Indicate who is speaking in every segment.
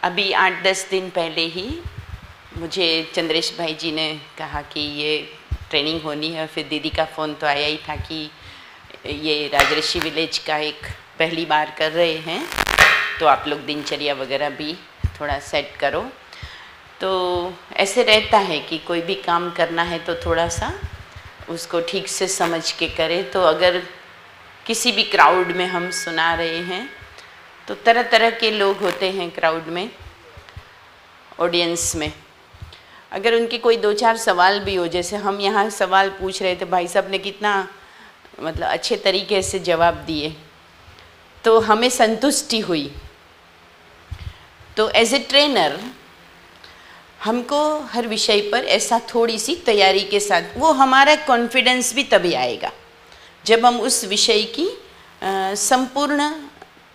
Speaker 1: अभी 8-10 दिन पहले ही मुझे चंद्रेश भाई जी ने कहा कि ये ट्रेनिंग होनी है। फिर दीदी का फ़ोन तो आया ही था कि ये राजर्षि विलेज का एक पहली बार कर रहे हैं, तो आप लोग दिनचर्या वगैरह भी थोड़ा सेट करो। तो ऐसे रहता है कि कोई भी काम करना है तो थोड़ा सा उसको ठीक से समझ के करें। तो अगर किसी भी क्राउड में हम सुना रहे हैं तो तरह तरह के लोग होते हैं क्राउड में, ऑडियंस में। अगर उनके कोई 2-4 सवाल भी हो, जैसे हम यहाँ सवाल पूछ रहे थे, भाई साहब ने कितना मतलब अच्छे तरीके से जवाब दिए, तो हमें संतुष्टि हुई। तो एज ए ट्रेनर हमको हर विषय पर ऐसा थोड़ी सी तैयारी के साथ, वो हमारा कॉन्फिडेंस भी तभी आएगा जब हम उस विषय की संपूर्ण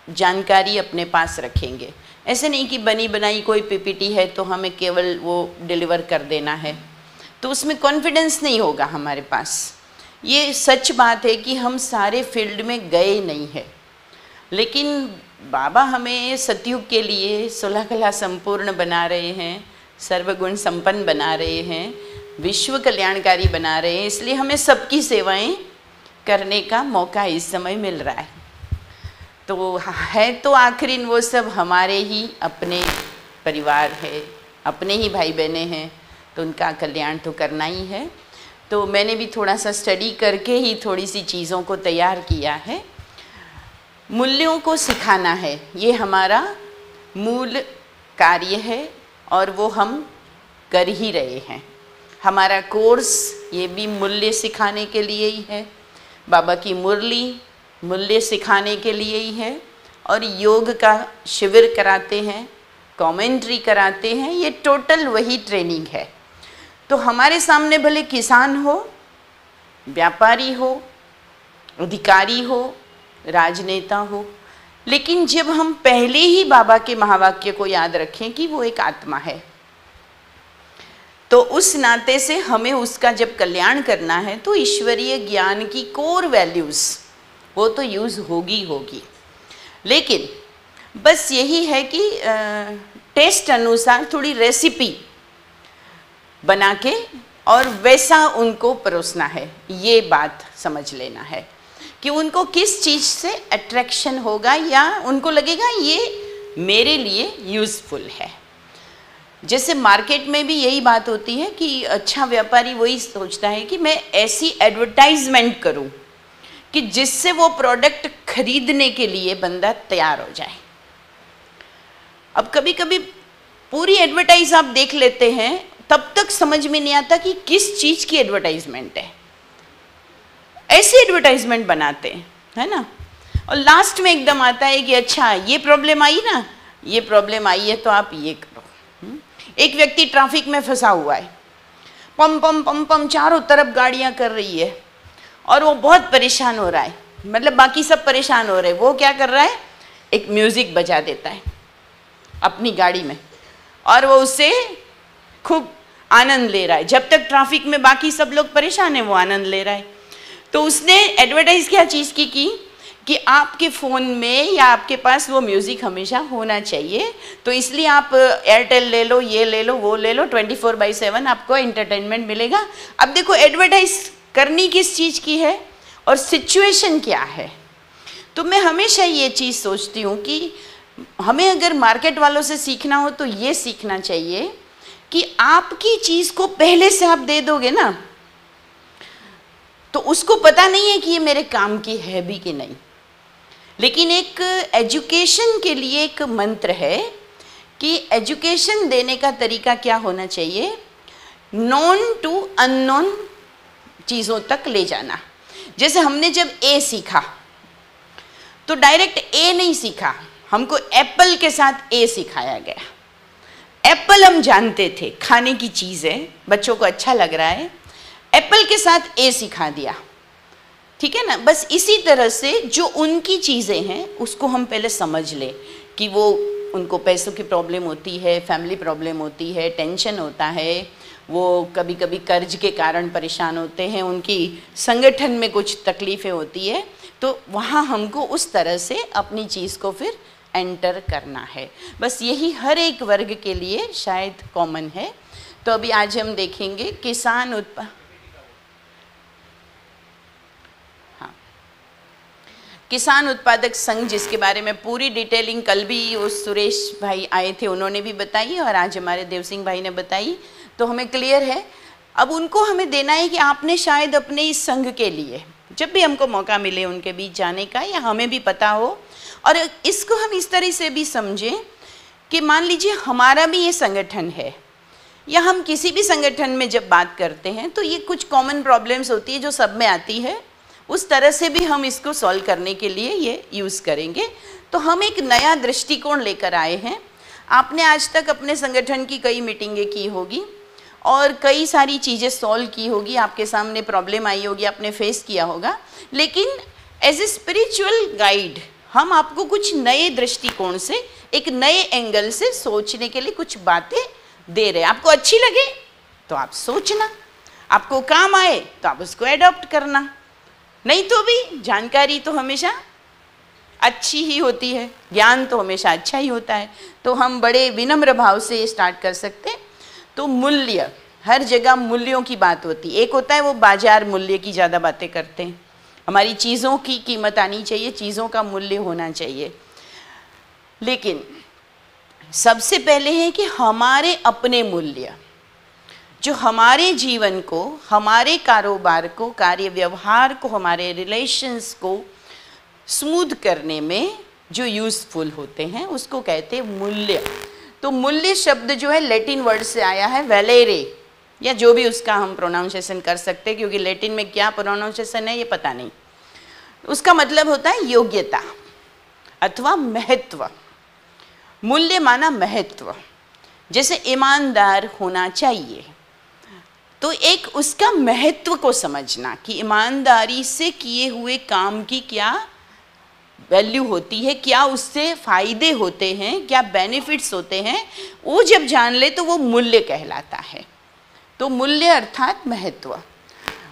Speaker 1: जानकारी अपने पास रखेंगे। ऐसे नहीं कि बनी बनाई कोई पीपीटी है तो हमें केवल वो डिलीवर कर देना है, तो उसमें कॉन्फिडेंस नहीं होगा हमारे पास। ये सच बात है कि हम सारे फील्ड में गए नहीं हैं, लेकिन बाबा हमें सतयुग के लिए 16 कला संपूर्ण बना रहे हैं, सर्वगुण संपन्न बना रहे हैं, विश्व कल्याणकारी बना रहे हैं, इसलिए हमें सबकी सेवाएं करने का मौका इस समय मिल रहा है। तो है तो आखिर वो सब हमारे ही अपने परिवार है, अपने ही भाई बहनें हैं, तो उनका कल्याण तो करना ही है। तो मैंने भी थोड़ा सा स्टडी करके ही थोड़ी सी चीज़ों को तैयार किया है। मूल्यों को सिखाना है, ये हमारा मूल कार्य है और वो हम कर ही रहे हैं। हमारा कोर्स ये भी मूल्य सिखाने के लिए ही है, बाबा की मुरली मूल्य सिखाने के लिए ही है, और योग का शिविर कराते हैं, कमेंट्री कराते हैं, ये टोटल वही ट्रेनिंग है। तो हमारे सामने भले किसान हो, व्यापारी हो, अधिकारी हो, राजनेता हो, लेकिन जब हम पहले ही बाबा के महावाक्य को याद रखें कि वो एक आत्मा है, तो उस नाते से हमें उसका जब कल्याण करना है तो ईश्वरीय ज्ञान की कोर वैल्यूज़ वो तो यूज़ होगी। लेकिन बस यही है कि टेस्ट अनुसार थोड़ी रेसिपी बना के और वैसा उनको परोसना है। ये बात समझ लेना है कि उनको किस चीज़ से अट्रैक्शन होगा या उनको लगेगा ये मेरे लिए यूज़फुल है। जैसे मार्केट में भी यही बात होती है कि अच्छा व्यापारी वही सोचता है कि मैं ऐसी एडवर्टाइजमेंट करूं कि जिससे वो प्रोडक्ट खरीदने के लिए बंदा तैयार हो जाए। अब कभी कभी पूरी एडवर्टाइज आप देख लेते हैं, तब तक समझ में नहीं आता कि किस चीज़ की एडवर्टाइजमेंट है। ऐसी एडवर्टाइजमेंट बनाते हैं, है ना, और लास्ट में एकदम आता है कि अच्छा ये प्रॉब्लम आई ना, ये प्रॉब्लम आई है तो आप ये करो। एक व्यक्ति ट्रैफिक में फंसा हुआ है, पम पम पम पम चारों तरफ गाड़ियां कर रही है और वो बहुत परेशान हो रहा है, मतलब बाकी सब परेशान हो रहे हैं, वो क्या कर रहा है, एक म्यूज़िक बजा देता है अपनी गाड़ी में और वो उससे खूब आनंद ले रहा है। जब तक ट्रैफिक में बाकी सब लोग परेशान हैं वो आनंद ले रहा है। तो उसने एडवर्टाइज क्या चीज़ की कि आपके फ़ोन में या आपके पास वो म्यूज़िक हमेशा होना चाहिए, तो इसलिए आप एयरटेल ले लो, ये ले लो, वो ले लो, 24/7 आपको एंटरटेनमेंट मिलेगा। अब देखो एडवर्टाइज करनी किस चीज़ की है और सिचुएशन क्या है। तो मैं हमेशा ये चीज़ सोचती हूँ कि हमें अगर मार्केट वालों से सीखना हो तो ये सीखना चाहिए कि आपकी चीज़ को पहले से आप दे दोगे ना, तो उसको पता नहीं है कि ये मेरे काम की है भी कि नहीं। लेकिन एक एजुकेशन के लिए एक मंत्र है कि एजुकेशन देने का तरीका क्या होना चाहिए, नॉन टू अननोन चीज़ों तक ले जाना। जैसे हमने जब ए सीखा तो डायरेक्ट ए नहीं सीखा, हमको एप्पल के साथ ए सिखाया गया। एप्पल हम जानते थे खाने की चीज़ है, बच्चों को अच्छा लग रहा है, एप्पल के साथ ए सिखा दिया, ठीक है ना। बस इसी तरह से जो उनकी चीज़ें हैं उसको हम पहले समझ लें कि वो उनको पैसों की प्रॉब्लम होती है, फैमिली प्रॉब्लम होती है, टेंशन होता है, वो कभी कभी कर्ज के कारण परेशान होते हैं, उनकी संगठन में कुछ तकलीफ़ें होती है, तो वहाँ हमको उस तरह से अपनी चीज़ को फिर एंटर करना है। बस यही हर एक वर्ग के लिए शायद कॉमन है। तो अभी आज हम देखेंगे किसान उत्पादक संघ, जिसके बारे में पूरी डिटेलिंग कल भी उस सुरेश भाई आए थे, उन्होंने भी बताई और आज हमारे देव सिंह भाई ने बताई, तो हमें क्लियर है। अब उनको हमें देना है कि आपने शायद अपने इस संघ के लिए जब भी हमको मौका मिले उनके बीच जाने का, या हमें भी पता हो, और इसको हम इस तरह से भी समझें कि मान लीजिए हमारा भी ये संगठन है, या हम किसी भी संगठन में जब बात करते हैं तो ये कुछ कॉमन प्रॉब्लम्स होती है जो सब में आती है, उस तरह से भी हम इसको सॉल्व करने के लिए ये यूज़ करेंगे। तो हम एक नया दृष्टिकोण लेकर आए हैं। आपने आज तक अपने संगठन की कई मीटिंगें की होगी और कई सारी चीज़ें सॉल्व की होगी, आपके सामने प्रॉब्लम आई होगी, आपने फेस किया होगा, लेकिन एज ए स्पिरिचुअल गाइड हम आपको कुछ नए दृष्टिकोण से, एक नए एंगल से सोचने के लिए कुछ बातें दे रहे हैं। आपको अच्छी लगे तो आप सोचना, आपको काम आए तो आप उसको एडॉप्ट करना, नहीं तो भी जानकारी तो हमेशा अच्छी ही होती है, ज्ञान तो हमेशा अच्छा ही होता है। तो हम बड़े विनम्र भाव से स्टार्ट कर सकते हैं। तो मूल्य, हर जगह मूल्यों की बात होती है। एक होता है वो बाजार मूल्य की ज़्यादा बातें करते हैं, हमारी चीज़ों की कीमत आनी चाहिए, चीज़ों का मूल्य होना चाहिए, लेकिन सबसे पहले है कि हमारे अपने मूल्य, जो हमारे जीवन को, हमारे कारोबार को, कार्य व्यवहार को, हमारे रिलेशंस को स्मूथ करने में जो यूज़फुल होते हैं, उसको कहते हैं मूल्य। तो मूल्य शब्द जो है लैटिन वर्ड से आया है, वैलेरे, या जो भी उसका हम प्रोनाउंसिएशन कर सकते हैं, क्योंकि लैटिन में क्या प्रोनाउंसिएशन है ये पता नहीं। उसका मतलब होता है योग्यता अथवा महत्व। मूल्य माना महत्व, जैसे ईमानदार होना चाहिए, तो एक उसका महत्व को समझना कि ईमानदारी से किए हुए काम की क्या वैल्यू होती है, क्या उससे फ़ायदे होते हैं, क्या बेनिफिट्स होते हैं, वो जब जान ले तो वो मूल्य कहलाता है। तो मूल्य अर्थात महत्व।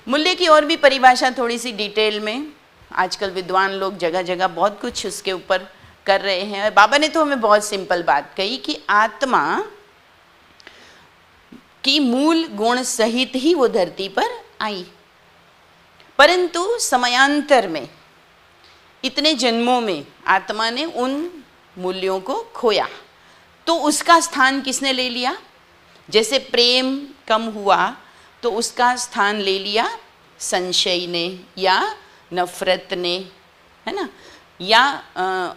Speaker 1: मूल्य की और भी परिभाषा थोड़ी सी डिटेल में आजकल विद्वान लोग जगह जगह बहुत कुछ उसके ऊपर कर रहे हैं। और बाबा ने तो हमें बहुत सिंपल बात कही कि आत्मा की मूल गुण सहित ही वो धरती पर आई, परंतु समयांतर में, इतने जन्मों में आत्मा ने उन मूल्यों को खोया, तो उसका स्थान किसने ले लिया? जैसे प्रेम कम हुआ तो उसका स्थान ले लिया संशय ने या नफरत ने, है ना, या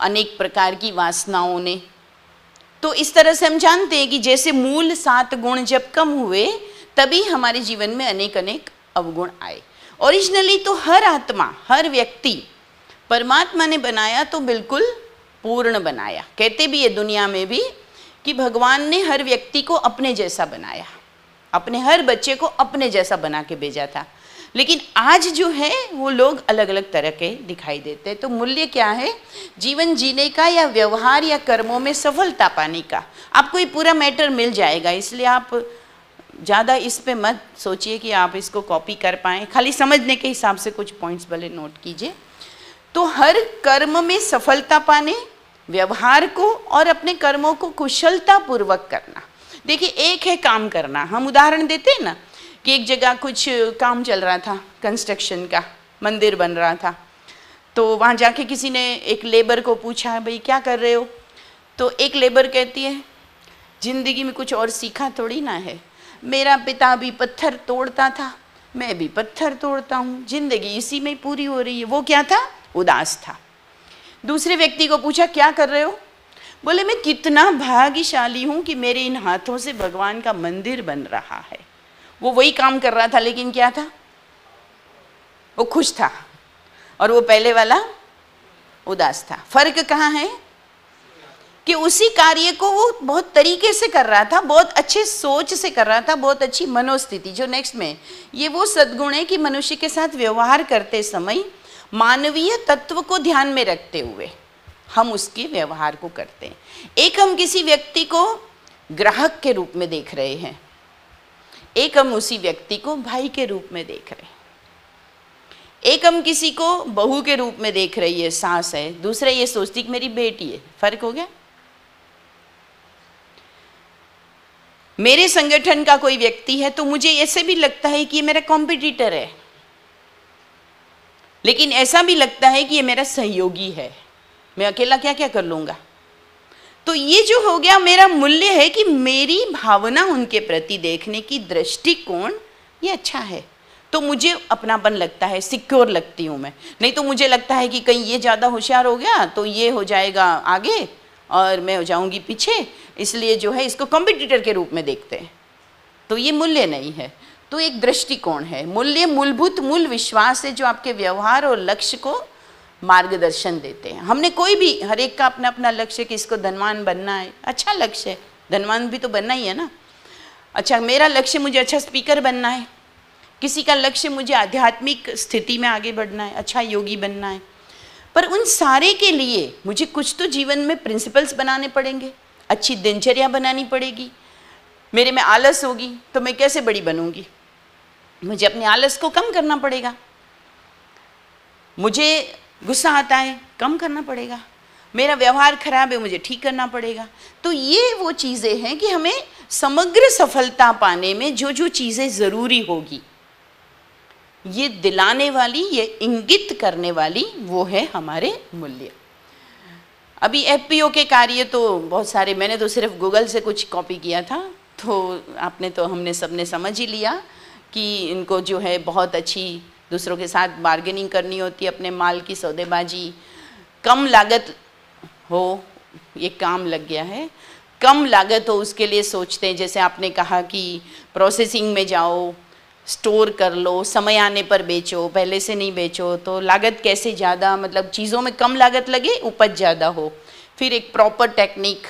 Speaker 1: अनेक प्रकार की वासनाओं ने। तो इस तरह से हम जानते हैं कि जैसे मूल 7 गुण जब कम हुए तभी हमारे जीवन में अनेक अनेक अवगुण आए। ओरिजिनली तो हर आत्मा, हर व्यक्ति परमात्मा ने बनाया तो बिल्कुल पूर्ण बनाया। कहते भी ये दुनिया में भी कि भगवान ने हर व्यक्ति को अपने जैसा बनाया, अपने हर बच्चे को अपने जैसा बना के भेजा था। लेकिन आज जो है वो लोग अलग अलग तरह के दिखाई देते हैं। तो मूल्य क्या है? जीवन जीने का या व्यवहार या कर्मों में सफलता पाने का। आपको ये पूरा मैटर मिल जाएगा, इसलिए आप ज़्यादा इस पे मत सोचिए कि आप इसको कॉपी कर पाएँ, खाली समझने के हिसाब से कुछ पॉइंट्स भले नोट कीजिए। तो हर कर्म में सफलता पाने, व्यवहार को और अपने कर्मों को कुशलता पूर्वक करना। देखिए, एक है काम करना, हम उदाहरण देते हैं ना कि एक जगह कुछ काम चल रहा था, कंस्ट्रक्शन का, मंदिर बन रहा था, तो वहाँ जाके किसी ने एक लेबर को पूछा, भाई क्या कर रहे हो? तो एक लेबर कहती है, जिंदगी में कुछ और सीखा थोड़ी ना है, मेरा पिता भी पत्थर तोड़ता था, मैं भी पत्थर तोड़ता हूँ, जिंदगी इसी में पूरी हो रही है। वो क्या था? उदास था। दूसरे व्यक्ति को पूछा, क्या कर रहे हो? बोले, मैं कितना भाग्यशाली हूँ कि मेरे इन हाथों से भगवान का मंदिर बन रहा है। वो वही काम कर रहा था, लेकिन क्या था? वो खुश था, और वो पहले वाला उदास था। फर्क कहाँ है? कि उसी कार्य को वो बहुत तरीके से कर रहा था, बहुत अच्छे सोच से कर रहा था, बहुत अच्छी मनोस्थिति। जो नेक्स्ट में ये वो सद्गुण है कि मनुष्य के साथ व्यवहार करते समय मानवीय तत्व को ध्यान में रखते हुए हम उसके व्यवहार को करते हैं। एक हम किसी व्यक्ति को ग्राहक के रूप में देख रहे हैं, एक हम उसी व्यक्ति को भाई के रूप में देख रहे हैं, एक हम किसी को बहू के रूप में देख रही है, सास है, दूसरा ये सोचती कि मेरी बेटी है, फर्क हो गया। मेरे संगठन का कोई व्यक्ति है तो मुझे ऐसे भी लगता है कि ये मेरा कॉम्पिटिटर है, लेकिन ऐसा भी लगता है कि ये मेरा सहयोगी है, मैं अकेला क्या क्या कर लूंगा। तो ये जो हो गया मेरा मूल्य है कि मेरी भावना उनके प्रति देखने की दृष्टिकोण ये अच्छा है, तो मुझे अपनापन लगता है, सिक्योर लगती हूँ मैं। नहीं तो मुझे लगता है कि कहीं ये ज़्यादा होशियार हो गया तो ये हो जाएगा आगे और मैं हो जाऊंगी पीछे, इसलिए जो है इसको कॉम्पिटिटर के रूप में देखते हैं। तो ये मूल्य नहीं है, तो एक दृष्टिकोण है। मूल्य मूलभूत मूल विश्वास है जो आपके व्यवहार और लक्ष्य को मार्गदर्शन देते हैं। हमने कोई भी, हर एक का अपना अपना लक्ष्य, किसको धनवान बनना है, अच्छा लक्ष्य है, धनवान भी तो बनना ही है ना। अच्छा, मेरा लक्ष्य मुझे अच्छा स्पीकर बनना है, किसी का लक्ष्य मुझे आध्यात्मिक स्थिति में आगे बढ़ना है, अच्छा योगी बनना है। पर उन सारे के लिए मुझे कुछ तो जीवन में प्रिंसिपल्स बनाने पड़ेंगे, अच्छी दिनचर्या बनानी पड़ेगी। मेरे में आलस होगी तो मैं कैसे बड़ी बनूंगी, मुझे अपने आलस को कम करना पड़ेगा। मुझे गुस्सा आता है, कम करना पड़ेगा। मेरा व्यवहार खराब है, मुझे ठीक करना पड़ेगा। तो ये वो चीज़ें हैं कि हमें समग्र सफलता पाने में जो जो चीज़ें ज़रूरी होगी, ये दिलाने वाली, ये इंगित करने वाली, वो है हमारे मूल्य। अभी एफपीओ के कार्य तो बहुत सारे, मैंने तो सिर्फ गूगल से कुछ कॉपी किया था, तो आपने तो हमने सबने समझ ही लिया कि इनको जो है बहुत अच्छी दूसरों के साथ बार्गेनिंग करनी होती है, अपने माल की सौदेबाजी, कम लागत हो, ये काम लग गया है, कम लागत हो उसके लिए सोचते हैं। जैसे आपने कहा कि प्रोसेसिंग में जाओ, स्टोर कर लो, समय आने पर बेचो, पहले से नहीं बेचो, तो लागत कैसे ज़्यादा, मतलब चीज़ों में कम लागत लगे, उपज ज़्यादा हो। फिर एक प्रॉपर टेक्निक,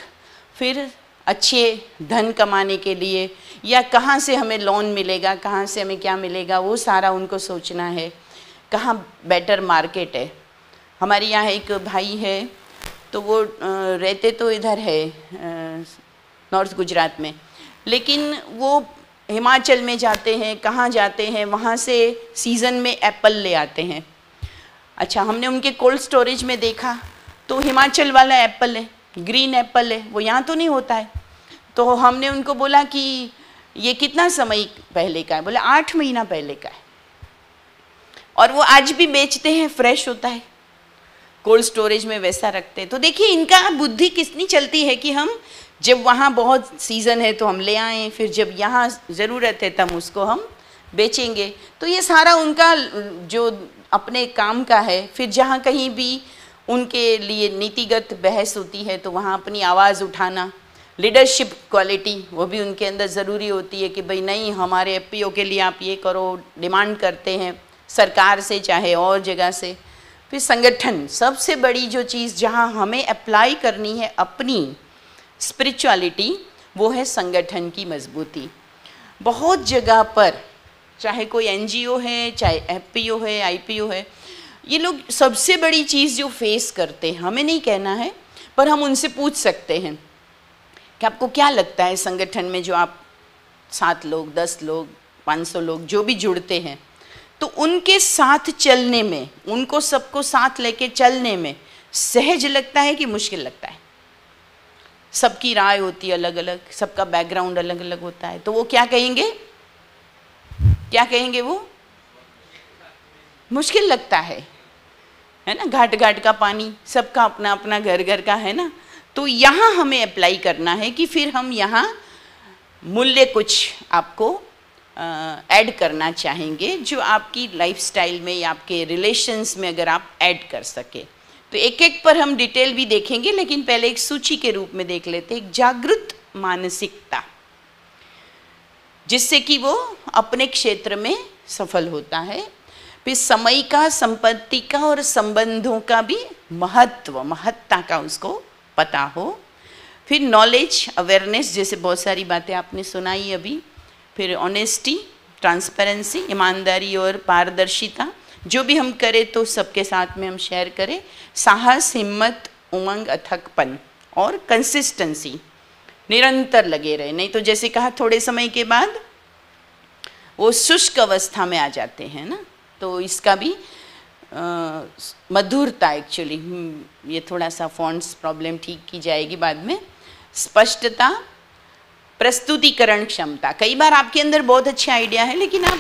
Speaker 1: फिर अच्छे धन कमाने के लिए, या कहाँ से हमें लोन मिलेगा, कहाँ से हमें क्या मिलेगा, वो सारा उनको सोचना है। कहाँ बेटर मार्केट है। हमारे यहाँ एक भाई है, तो वो रहते तो इधर है नॉर्थ गुजरात में, लेकिन वो हिमाचल में जाते हैं, कहाँ जाते हैं, वहाँ से सीज़न में एप्पल ले आते हैं। अच्छा, हमने उनके कोल्ड स्टोरेज में देखा तो हिमाचल वाला एप्पल है, ग्रीन एप्पल है, वो यहाँ तो नहीं होता है। तो हमने उनको बोला कि ये कितना समय पहले का है, बोले 8 महीना पहले का है, और वो आज भी बेचते हैं, फ्रेश होता है, कोल्ड स्टोरेज में वैसा रखते हैं। तो देखिए इनका बुद्धि कितनी चलती है कि हम जब वहाँ बहुत सीज़न है तो हम ले आएँ, फिर जब यहाँ ज़रूरत है तब उसको हम बेचेंगे। तो ये सारा उनका जो अपने काम का है। फिर जहाँ कहीं भी उनके लिए नीतिगत बहस होती है तो वहाँ अपनी आवाज़ उठाना, लीडरशिप क्वालिटी वो भी उनके अंदर ज़रूरी होती है कि भाई नहीं, हमारे एफपीओ के लिए आप ये करो, डिमांड करते हैं सरकार से चाहे और जगह से। फिर संगठन, सबसे बड़ी जो चीज़ जहाँ हमें अप्लाई करनी है अपनी स्पिरिचुअलिटी, वो है संगठन की मजबूती। बहुत जगह पर, चाहे कोई एनजीओ है, चाहे एफपीओ है, आईपीओ है, ये लोग सबसे बड़ी चीज़ जो फेस करते हैं, हमें नहीं कहना है पर हम उनसे पूछ सकते हैं कि आपको क्या लगता है संगठन में जो आप 7 लोग, 10 लोग, 500 लोग जो भी जुड़ते हैं, तो उनके साथ चलने में, उनको सबको साथ लेके चलने में सहज लगता है कि मुश्किल लगता है? सबकी राय होती है अलग अलग, सबका बैकग्राउंड अलग अलग होता है, तो वो क्या कहेंगे, क्या कहेंगे? वो मुश्किल लगता है ना। घाट घाट का पानी, सबका अपना अपना घर घर का है ना। तो यहाँ हमें अप्लाई करना है कि फिर हम यहाँ मूल्य कुछ आपको ऐड करना चाहेंगे जो आपकी लाइफस्टाइल में या आपके रिलेशंस में अगर आप ऐड कर सके। तो एक एक पर हम डिटेल भी देखेंगे, लेकिन पहले एक सूची के रूप में देख लेते हैं। एक जागृत मानसिकता, जिससे कि वो अपने क्षेत्र में सफल होता है। फिर समय का, संपत्ति का और संबंधों का भी महत्ता का उसको पता हो। फिर नॉलेज, अवेयरनेस, जैसे बहुत सारी बातें आपने सुनाई अभी। फिर ऑनेस्टी, ट्रांसपेरेंसी, ईमानदारी और पारदर्शिता, जो भी हम करें तो सबके साथ में हम शेयर करें। साहस, हिम्मत, उमंग, अथकपन और कंसिस्टेंसी, निरंतर लगे रहे, नहीं तो जैसे कहा थोड़े समय के बाद वो शुष्क अवस्था में आ जाते हैं ना। तो इसका भी मधुरता, एक्चुअली ये थोड़ा सा फॉन्ट्स प्रॉब्लम ठीक की जाएगी बाद में, स्पष्टता, प्रस्तुतिकरण क्षमता। कई बार आपके अंदर बहुत अच्छे आइडिया है लेकिन आप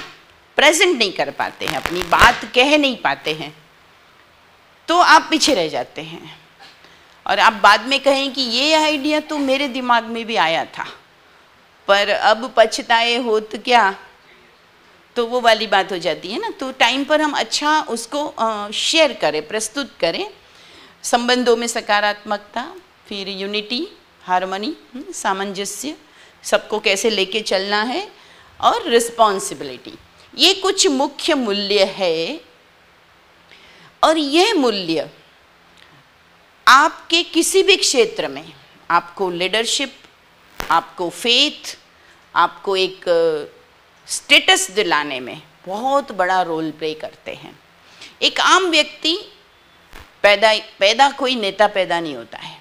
Speaker 1: प्रेजेंट नहीं कर पाते हैं, अपनी बात कह नहीं पाते हैं, तो आप पीछे रह जाते हैं और आप बाद में कहें कि ये आइडिया तो मेरे दिमाग में भी आया था पर अब पछताए हो तो क्या, तो वो वाली बात हो जाती है ना। तो टाइम पर हम अच्छा उसको शेयर करें, प्रस्तुत करें। संबंधों में सकारात्मकता, फिर यूनिटी, हार्मनी, सामंजस्य, सबको कैसे लेके चलना है, और रिस्पॉन्सिबिलिटी, ये कुछ मुख्य मूल्य है। और यह मूल्य आपके किसी भी क्षेत्र में आपको लीडरशिप, आपको फेथ, आपको एक स्टेटस दिलाने में बहुत बड़ा रोल प्ले करते हैं। एक आम व्यक्ति पैदा कोई नेता पैदा नहीं होता है,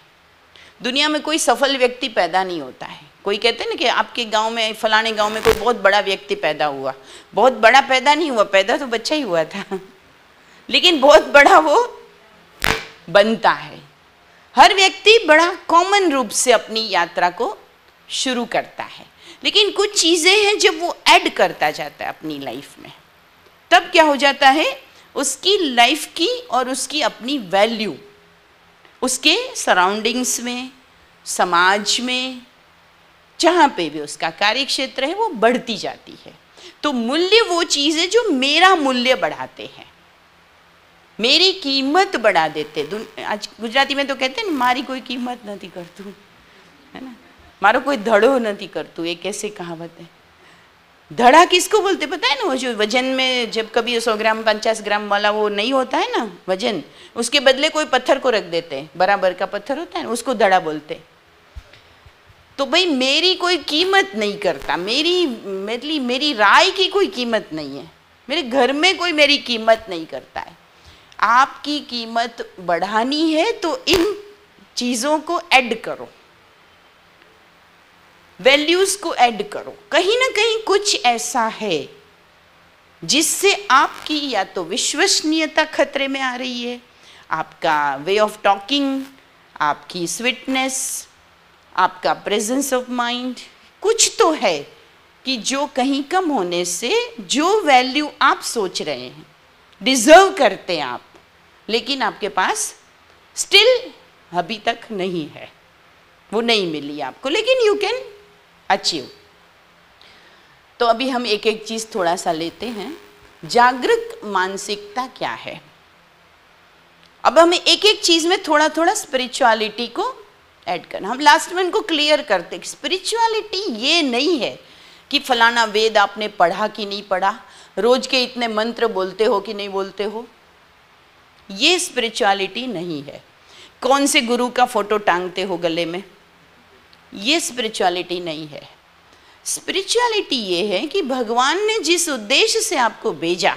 Speaker 1: दुनिया में कोई सफल व्यक्ति पैदा नहीं होता है। कोई कहते हैं ना कि आपके गांव में, फलाने गांव में कोई बहुत बड़ा व्यक्ति पैदा हुआ, बहुत बड़ा पैदा नहीं हुआ, पैदा तो बच्चा ही हुआ था लेकिन बहुत बड़ा वो बनता है। हर व्यक्ति बड़ा कॉमन रूप से अपनी यात्रा को शुरू करता है, लेकिन कुछ चीज़ें हैं जब वो ऐड करता जाता है अपनी लाइफ में, तब क्या हो जाता है, उसकी लाइफ की और उसकी अपनी वैल्यू उसके सराउंडिंग्स में, समाज में, जहाँ पे भी उसका कार्य क्षेत्र है वो बढ़ती जाती है। तो मूल्य वो चीज़ है जो मेरा मूल्य बढ़ाते हैं, मेरी कीमत बढ़ा देते। आज गुजराती में तो कहते हैं मारी कोई कीमत नहीं करतू, है ना, मारो कोई धड़ो नहीं करतू, ये कैसे कहावत है। धड़ा किसको बोलते पता है ना, वो जो वजन में जब कभी 100 ग्राम 50 ग्राम वाला वो नहीं होता है ना वजन, उसके बदले कोई पत्थर को रख देते हैं, बराबर का पत्थर होता है ना, उसको धड़ा बोलते। तो भाई मेरी कोई कीमत नहीं करता, मेरी राय की कोई कीमत नहीं है, मेरे घर में कोई मेरी कीमत नहीं करता है। आपकी कीमत बढ़ानी है तो इन चीज़ों को ऐड करो, वैल्यूज को ऐड करो। कहीं ना कहीं कुछ ऐसा है जिससे आपकी या तो विश्वसनीयता खतरे में आ रही है, आपका वे ऑफ टॉकिंग, आपकी स्वीटनेस, आपका प्रेजेंस ऑफ माइंड, कुछ तो है कि जो कहीं कम होने से जो वैल्यू आप सोच रहे हैं, डिजर्व करते हैं आप, लेकिन आपके पास स्टिल अभी तक नहीं है, वो नहीं मिली आपको, लेकिन यू कैन अचीव। तो अभी हम एक एक चीज़ थोड़ा सा लेते हैं। जागृत मानसिकता क्या है? अब हमें एक एक चीज़ में थोड़ा थोड़ा स्पिरिचुअलिटी को ऐड करना। हम लास्ट में इनको क्लियर करते हैं। स्पिरिचुअलिटी ये नहीं है कि फलाना वेद आपने पढ़ा कि नहीं पढ़ा, रोज के इतने मंत्र बोलते हो कि नहीं बोलते हो, ये स्पिरिचुअलिटी नहीं है। कौन से गुरु का फोटो टांगते हो गले में, ये स्पिरिचुअलिटी नहीं है। स्पिरिचुअलिटी ये है कि भगवान ने जिस उद्देश्य से आपको भेजा,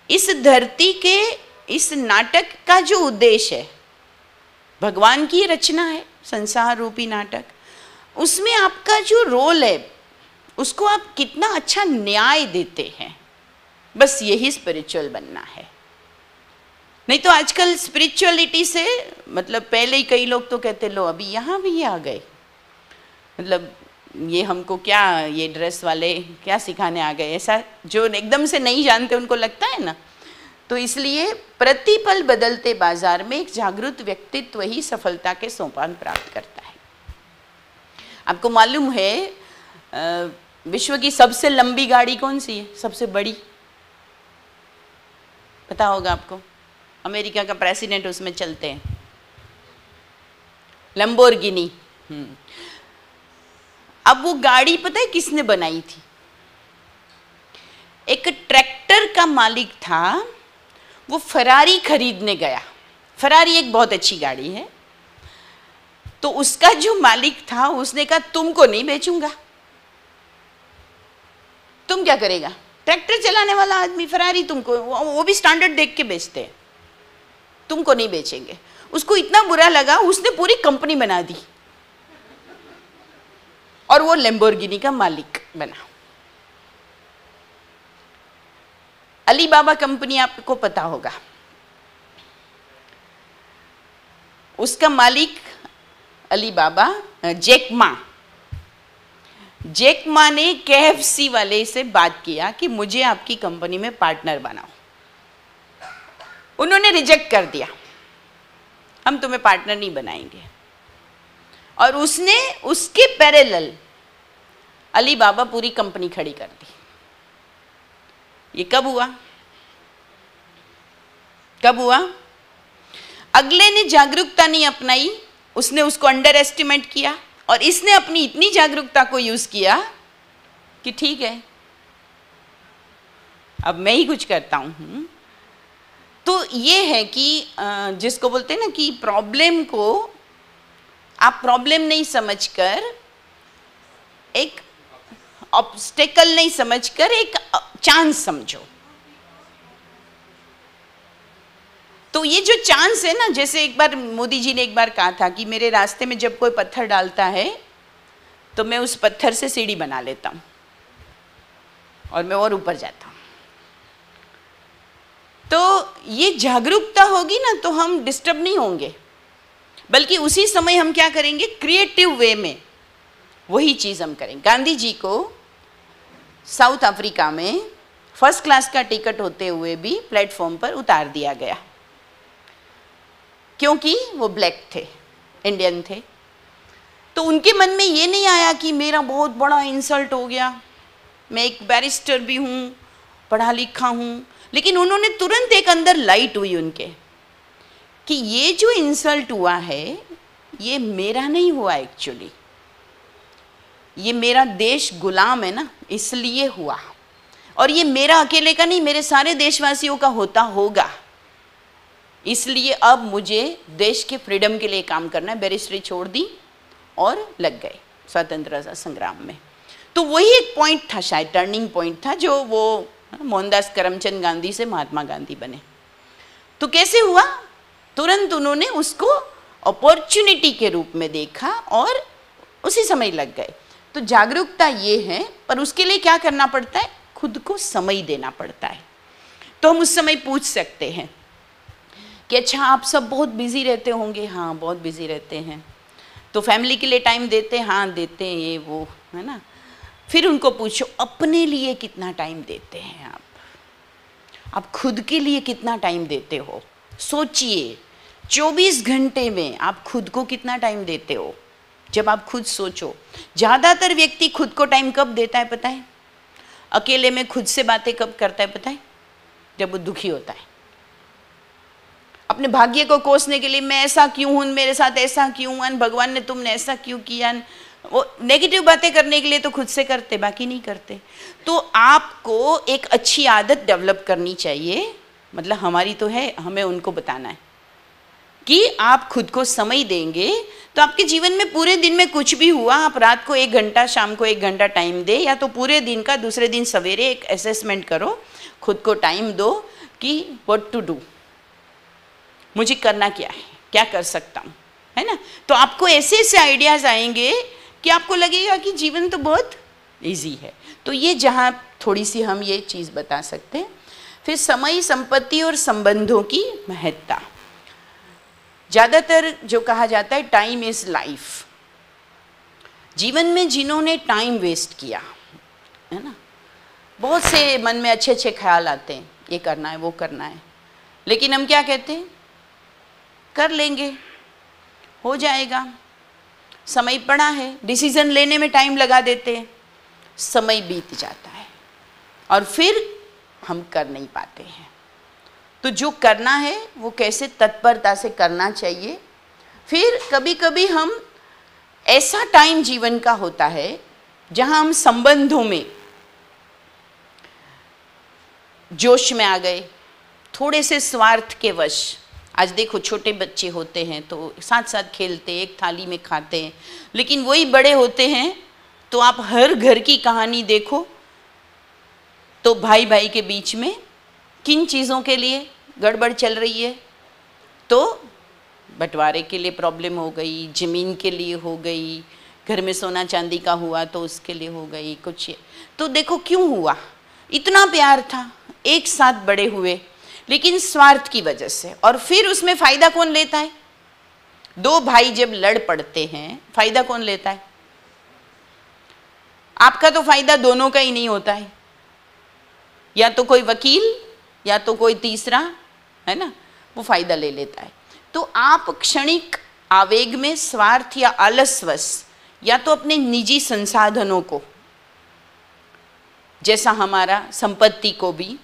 Speaker 1: इस धरती के इस नाटक का जो उद्देश्य है, भगवान की रचना है संसार रूपी नाटक, उसमें आपका जो रोल है उसको आप कितना अच्छा न्याय देते हैं, बस यही स्पिरिचुअल बनना है। नहीं तो आजकल स्पिरिचुअलिटी से मतलब पहले ही कई लोग तो कहते लो अभी यहाँ भी ये आ गए, मतलब ये हमको क्या, ये ड्रेस वाले क्या सिखाने आ गए, ऐसा जो एकदम से नहीं जानते उनको लगता है ना। तो इसलिए प्रतिपल बदलते बाजार में एक जागरूक व्यक्तित्व ही सफलता के सोपान प्राप्त करता है। आपको मालूम है विश्व की सबसे लंबी गाड़ी कौन सी है, सबसे बड़ी, पता होगा आपको? अमेरिका का प्रेसिडेंट उसमें चलते हैं, लैम्बोर्गिनी। अब वो गाड़ी पता है किसने बनाई थी? एक ट्रैक्टर का मालिक था, वो फरारी खरीदने गया। फरारी एक बहुत अच्छी गाड़ी है, तो उसका जो मालिक था उसने कहा तुमको नहीं बेचूंगा। तुम क्या करेगा? ट्रैक्टर चलाने वाला आदमी फरारी तुमको, वो भी स्टैंडर्ड देख के बेचते हैं, तुमको नहीं बेचेंगे। उसको इतना बुरा लगा, उसने पूरी कंपनी बना दी और वो लैम्बोर्गिनी का मालिक बना। अलीबाबा कंपनी आपको पता होगा, उसका मालिक अलीबाबा जैक मा ने KFC वाले से बात किया कि मुझे आपकी कंपनी में पार्टनर बनाओ। उन्होंने रिजेक्ट कर दिया, हम तुम्हें पार्टनर नहीं बनाएंगे। और उसने उसके पैरेलल अलीबाबा पूरी कंपनी खड़ी कर दी। ये कब हुआ? अगले ने जागरूकता नहीं अपनाई, उसने उसको अंडर एस्टिमेट किया, और इसने अपनी इतनी जागरूकता को यूज किया कि ठीक है अब मैं ही कुछ करता हूं। तो ये है कि जिसको बोलते हैं ना कि प्रॉब्लम को आप प्रॉब्लम नहीं समझकर, एक ऑब्स्टेकल नहीं समझकर एक चांस समझो। तो ये जो चांस है ना, जैसे एक बार मोदी जी ने एक बार कहा था कि मेरे रास्ते में जब कोई पत्थर डालता है तो मैं उस पत्थर से सीढ़ी बना लेता हूं और मैं और ऊपर जाता हूं। तो ये जागरूकता होगी ना तो हम डिस्टर्ब नहीं होंगे, बल्कि उसी समय हम क्या करेंगे, क्रिएटिव वे में वही चीज हम करेंगे। गांधी जी को साउथ अफ्रीका में फर्स्ट क्लास का टिकट होते हुए भी प्लेटफॉर्म पर उतार दिया गया, क्योंकि वो ब्लैक थे, इंडियन थे। तो उनके मन में ये नहीं आया कि मेरा बहुत बड़ा इंसल्ट हो गया, मैं एक बैरिस्टर भी हूँ, पढ़ा लिखा हूँ, लेकिन उन्होंने तुरंत एक अंदर लाइट हुई उनके कि ये जो इंसल्ट हुआ है ये मेरा नहीं हुआ, एक्चुअली ये मेरा देश गुलाम है ना, इसलिए हुआ, और ये मेरा अकेले का नहीं, मेरे सारे देशवासियों का होगा। इसलिए अब मुझे देश के फ्रीडम के लिए काम करना है। बैरिस्टरी छोड़ दी और लग गए स्वतंत्रता संग्राम में। तो वही एक पॉइंट था, शायद टर्निंग पॉइंट था, जो वो मोहनदास करमचंद गांधी से महात्मा गांधी बने। तो कैसे हुआ, तुरंत उन्होंने उसको अपॉर्चुनिटी के रूप में देखा और उसी समय लग गए। तो जागरूकता ये है, पर उसके लिए क्या करना पड़ता है, खुद को समय देना पड़ता है। तो हम उस समय पूछ सकते हैं कि अच्छा आप सब बहुत बिजी रहते होंगे। हाँ, बहुत बिजी रहते हैं। तो फैमिली के लिए टाइम देते हैं? हाँ देते हैं, ये वो है ना। फिर उनको पूछो अपने लिए कितना टाइम देते हैं आप खुद के लिए कितना टाइम देते हो? सोचिए 24 घंटे में आप खुद को कितना टाइम देते हो? जब आप खुद सोचो, ज़्यादातर व्यक्ति खुद को टाइम कब देता है पता है? अकेले में खुद से बातें कब करता है पता है? जब वो दुखी होता है। अपने भाग्य को कोसने के लिए, मैं ऐसा क्यों हूँ, मेरे साथ ऐसा क्यों हुआ, भगवान ने तुमने ऐसा क्यों किया, वो नेगेटिव बातें करने के लिए तो खुद से करते, बाकी नहीं करते। तो आपको एक अच्छी आदत डेवलप करनी चाहिए, मतलब हमारी तो है, हमें उनको बताना है कि आप खुद को समय देंगे तो आपके जीवन में पूरे दिन में कुछ भी हुआ, आप रात को 1 घंटा, शाम को 1 घंटा टाइम दे, या तो पूरे दिन का दूसरे दिन सवेरे एक असेसमेंट करो, खुद को टाइम दो कि व्हाट टू डू, मुझे करना क्या है, क्या कर सकता हूँ, है ना। तो आपको ऐसे ऐसे आइडियाज़ आएंगे कि आपको लगेगा कि जीवन तो बहुत इजी है। तो ये जहाँ थोड़ी सी हम ये चीज़ बता सकते हैं। फिर समय, संपत्ति और संबंधों की महत्ता। ज़्यादातर जो कहा जाता है टाइम इज़ लाइफ, जीवन में जिन्होंने टाइम वेस्ट किया है ना, बहुत से मन में अच्छे अच्छे ख्याल आते हैं, ये करना है, वो करना है, लेकिन हम क्या कहते हैं, कर लेंगे, हो जाएगा, समय पड़ा है, डिसीजन लेने में टाइम लगा देते हैं, समय बीत जाता है और फिर हम कर नहीं पाते हैं। तो जो करना है वो कैसे तत्परता से करना चाहिए। फिर कभी कभी हम ऐसा टाइम जीवन का होता है जहां हम संबंधों में जोश में आ गए, थोड़े से स्वार्थ के वश। आज देखो छोटे बच्चे होते हैं तो साथ साथ खेलते, एक थाली में खाते हैं, लेकिन वही बड़े होते हैं तो आप हर घर की कहानी देखो तो भाई भाई के बीच में किन चीज़ों के लिए गड़बड़ चल रही है, तो बंटवारे के लिए प्रॉब्लम हो गई, ज़मीन के लिए हो गई, घर में सोना चांदी का हुआ तो उसके लिए हो गई कुछ। तो देखो क्यों हुआ, इतना प्यार था, एक साथ बड़े हुए, लेकिन स्वार्थ की वजह से। और फिर उसमें फायदा कौन लेता है? दो भाई जब लड़ पड़ते हैं, फायदा कौन लेता है? आपका तो फायदा दोनों का ही नहीं होता है, या तो कोई वकील या तो कोई तीसरा, है ना, वो फायदा ले लेता है। तो आप क्षणिक आवेग में, स्वार्थ या आलसवश, या तो अपने निजी संसाधनों को, जैसा हमारा संपत्ति को भी,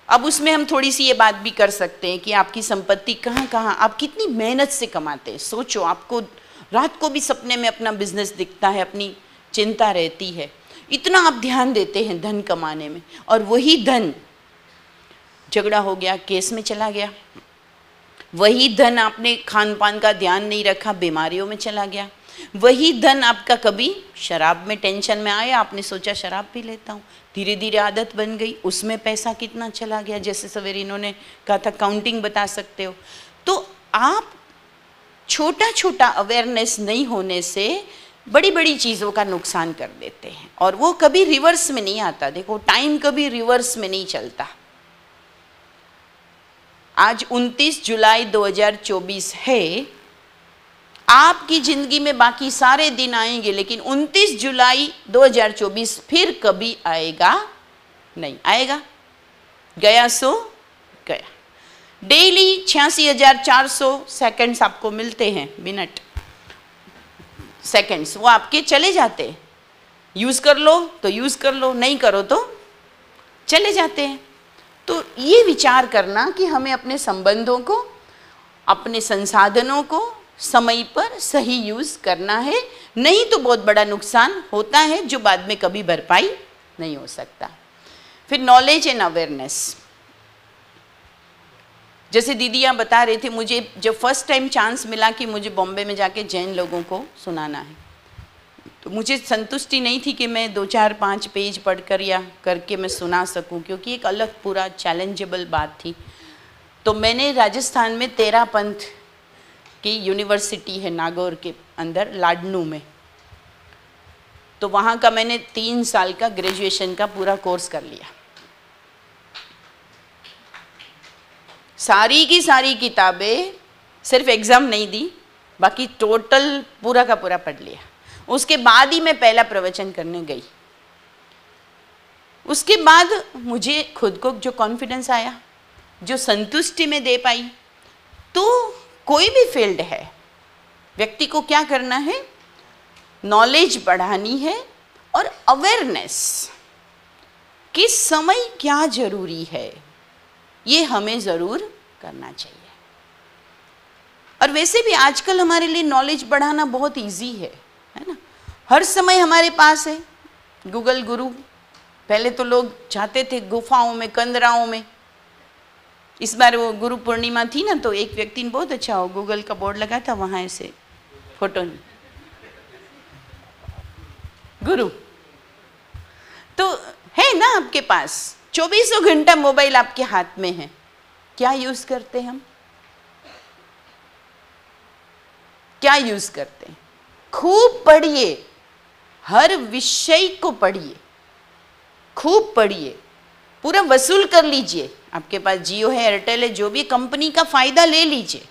Speaker 1: अब उसमें हम थोड़ी सी ये बात भी कर सकते हैं कि आपकी संपत्ति कहाँ कहाँ, आप कितनी मेहनत से कमाते हैं। सोचो, आपको रात को भी सपने में अपना बिजनेस दिखता है, अपनी चिंता रहती है, इतना आप ध्यान देते हैं धन कमाने में, और वही धन झगड़ा हो गया, केस में चला गया। वही धन आपने खान पान का ध्यान नहीं रखा, बीमारियों में चला गया। वही धन आपका कभी शराब में टेंशन में आया, आपने सोचा शराब पी लेता हूँ, धीरे धीरे आदत बन गई, उसमें पैसा कितना चला गया। जैसे सवेरे इन्होंने कहा था, काउंटिंग बता सकते हो। तो आप छोटा छोटा अवेयरनेस नहीं होने से बड़ी बड़ी चीज़ों का नुकसान कर देते हैं, और वो कभी रिवर्स में नहीं आता। देखो, टाइम कभी रिवर्स में नहीं चलता। आज 29 जुलाई 2024 है, आपकी जिंदगी में बाकी सारे दिन आएंगे, लेकिन 29 जुलाई 2024 फिर कभी आएगा नहीं। आएगा, गया सो गया। डेली 86,400 सेकंड्स आपको मिलते हैं, मिनट, सेकंड्स, वो आपके चले जाते हैं। यूज़ कर लो तो यूज़ कर लो, नहीं करो तो चले जाते हैं। तो ये विचार करना कि हमें अपने संबंधों को, अपने संसाधनों को समय पर सही यूज़ करना है, नहीं तो बहुत बड़ा नुकसान होता है जो बाद में कभी भरपाई नहीं हो सकता। फिर नॉलेज एंड अवेयरनेस, जैसे दीदियाँ बता रहे थे, मुझे जब फर्स्ट टाइम चांस मिला कि मुझे बॉम्बे में जाके जैन लोगों को सुनाना है, तो मुझे संतुष्टि नहीं थी कि मैं 2-4-5 पेज पढ़कर या करके मैं सुना सकूं, क्योंकि एक अलग पूरा चैलेंजेबल बात थी। तो मैंने राजस्थान में तेरा पंथ की यूनिवर्सिटी है नागौर के अंदर, लाडनू में, तो वहाँ का मैंने 3 साल का ग्रेजुएशन का पूरा कोर्स कर लिया। सारी की सारी किताबें, सिर्फ एग्ज़ाम नहीं दी, बाकी टोटल पूरा का पूरा पढ़ लिया। उसके बाद ही मैं पहला प्रवचन करने गई। उसके बाद मुझे खुद को जो कॉन्फिडेंस आया, जो संतुष्टि में दे पाई। तो कोई भी फील्ड है, व्यक्ति को क्या करना है? नॉलेज बढ़ानी है, और अवेयरनेस किस समय क्या जरूरी है, ये हमें ज़रूर करना चाहिए। और वैसे भी आजकल हमारे लिए नॉलेज बढ़ाना बहुत इजी है ना, हर समय हमारे पास है गूगल गुरु। पहले तो लोग जाते थे गुफाओं में, कंदराओं में। इस बार वो गुरु पूर्णिमा थी ना, तो एक व्यक्ति ने बहुत अच्छा हो गूगल का बोर्ड लगा था, वहाँ ऐसे फोटो नहीं, गुरु तो है ना आपके पास, 24 घंटा मोबाइल आपके हाथ में है। क्या यूज करते हैं हम? क्या यूज करते हैं? खूब पढ़िए, हर विषय को पढ़िए, खूब पढ़िए, पूरा वसूल कर लीजिए। आपके पास जियो है, एयरटेल है, जो भी कंपनी का फायदा ले लीजिए,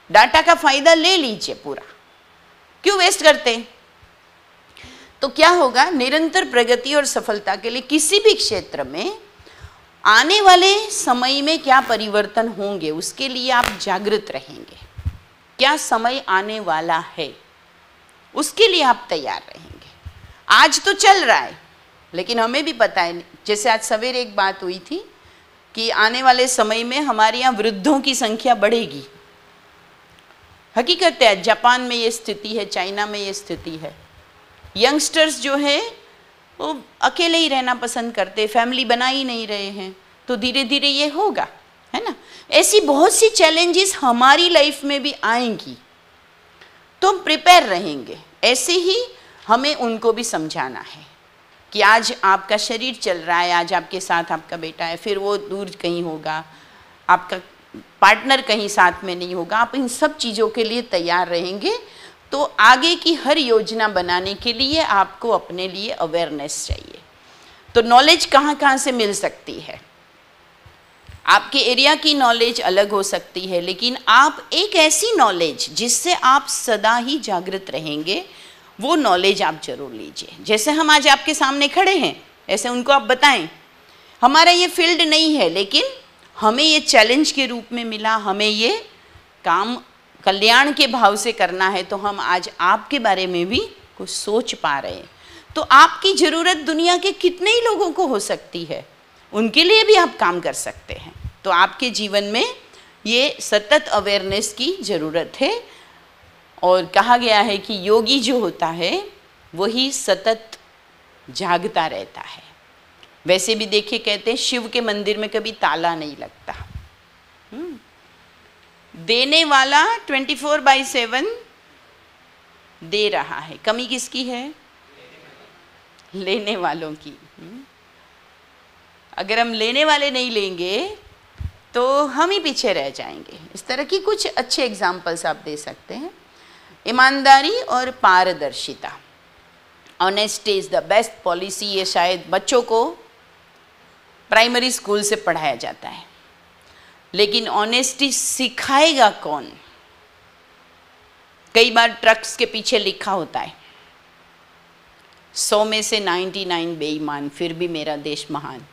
Speaker 1: डाटा का फायदा ले लीजिए पूरा। क्यों वेस्ट करते हैं? तो क्या होगा, निरंतर प्रगति और सफलता के लिए किसी भी क्षेत्र में आने वाले समय में क्या परिवर्तन होंगे, उसके लिए आप जागृत रहेंगे। क्या समय आने वाला है, उसके लिए आप तैयार रहेंगे। आज तो चल रहा है, लेकिन हमें भी पता है, जैसे आज सवेरे एक बात हुई थी कि आने वाले समय में हमारे यहाँ वृद्धों की संख्या बढ़ेगी। हकीकत है, जापान में ये स्थिति है, चाइना में ये स्थिति है। यंगस्टर्स जो है वो अकेले ही रहना पसंद करते, फैमिली बना ही नहीं रहे हैं, तो धीरे धीरे ये होगा, है ना। ऐसी बहुत सी चैलेंजेस हमारी लाइफ में भी आएंगी, तो हम प्रिपेयर रहेंगे। ऐसे ही हमें उनको भी समझाना है कि आज आपका शरीर चल रहा है, आज आपके साथ आपका बेटा है, फिर वो दूर कहीं होगा, आपका पार्टनर कहीं साथ में नहीं होगा। आप इन सब चीज़ों के लिए तैयार रहेंगे, तो आगे की हर योजना बनाने के लिए आपको अपने लिए अवेयरनेस चाहिए। तो नॉलेज कहाँ कहाँ से मिल सकती है? आपके एरिया की नॉलेज अलग हो सकती है, लेकिन आप एक ऐसी नॉलेज जिससे आप सदा ही जागृत रहेंगे, वो नॉलेज आप जरूर लीजिए। जैसे हम आज आपके सामने खड़े हैं, ऐसे उनको आप बताएं, हमारा ये फील्ड नहीं है, लेकिन हमें ये चैलेंज के रूप में मिला, हमें ये काम कल्याण के भाव से करना है, तो हम आज आपके बारे में भी कुछ सोच पा रहे हैं। तो आपकी ज़रूरत दुनिया के कितने ही लोगों को हो सकती है, उनके लिए भी आप काम कर सकते हैं। तो आपके जीवन में ये सतत अवेयरनेस की ज़रूरत है। और कहा गया है कि योगी जो होता है वही सतत जागता रहता है। वैसे भी देखिए, कहते हैं शिव के मंदिर में कभी ताला नहीं लगता। देने वाला 24/7 दे रहा है। कमी किसकी है? लेने वालों की। अगर हम लेने वाले नहीं लेंगे तो हम ही पीछे रह जाएंगे। इस तरह की कुछ अच्छे एग्जाम्पल्स आप दे सकते हैं। ईमानदारी और पारदर्शिता, honesty is the best policy. ये शायद बच्चों को प्राइमरी स्कूल से पढ़ाया जाता है, लेकिन ऑनेस्टी सिखाएगा कौन? कई बार ट्रक्स के पीछे लिखा होता है 100 में से 99 बेईमान, फिर भी मेरा देश महान।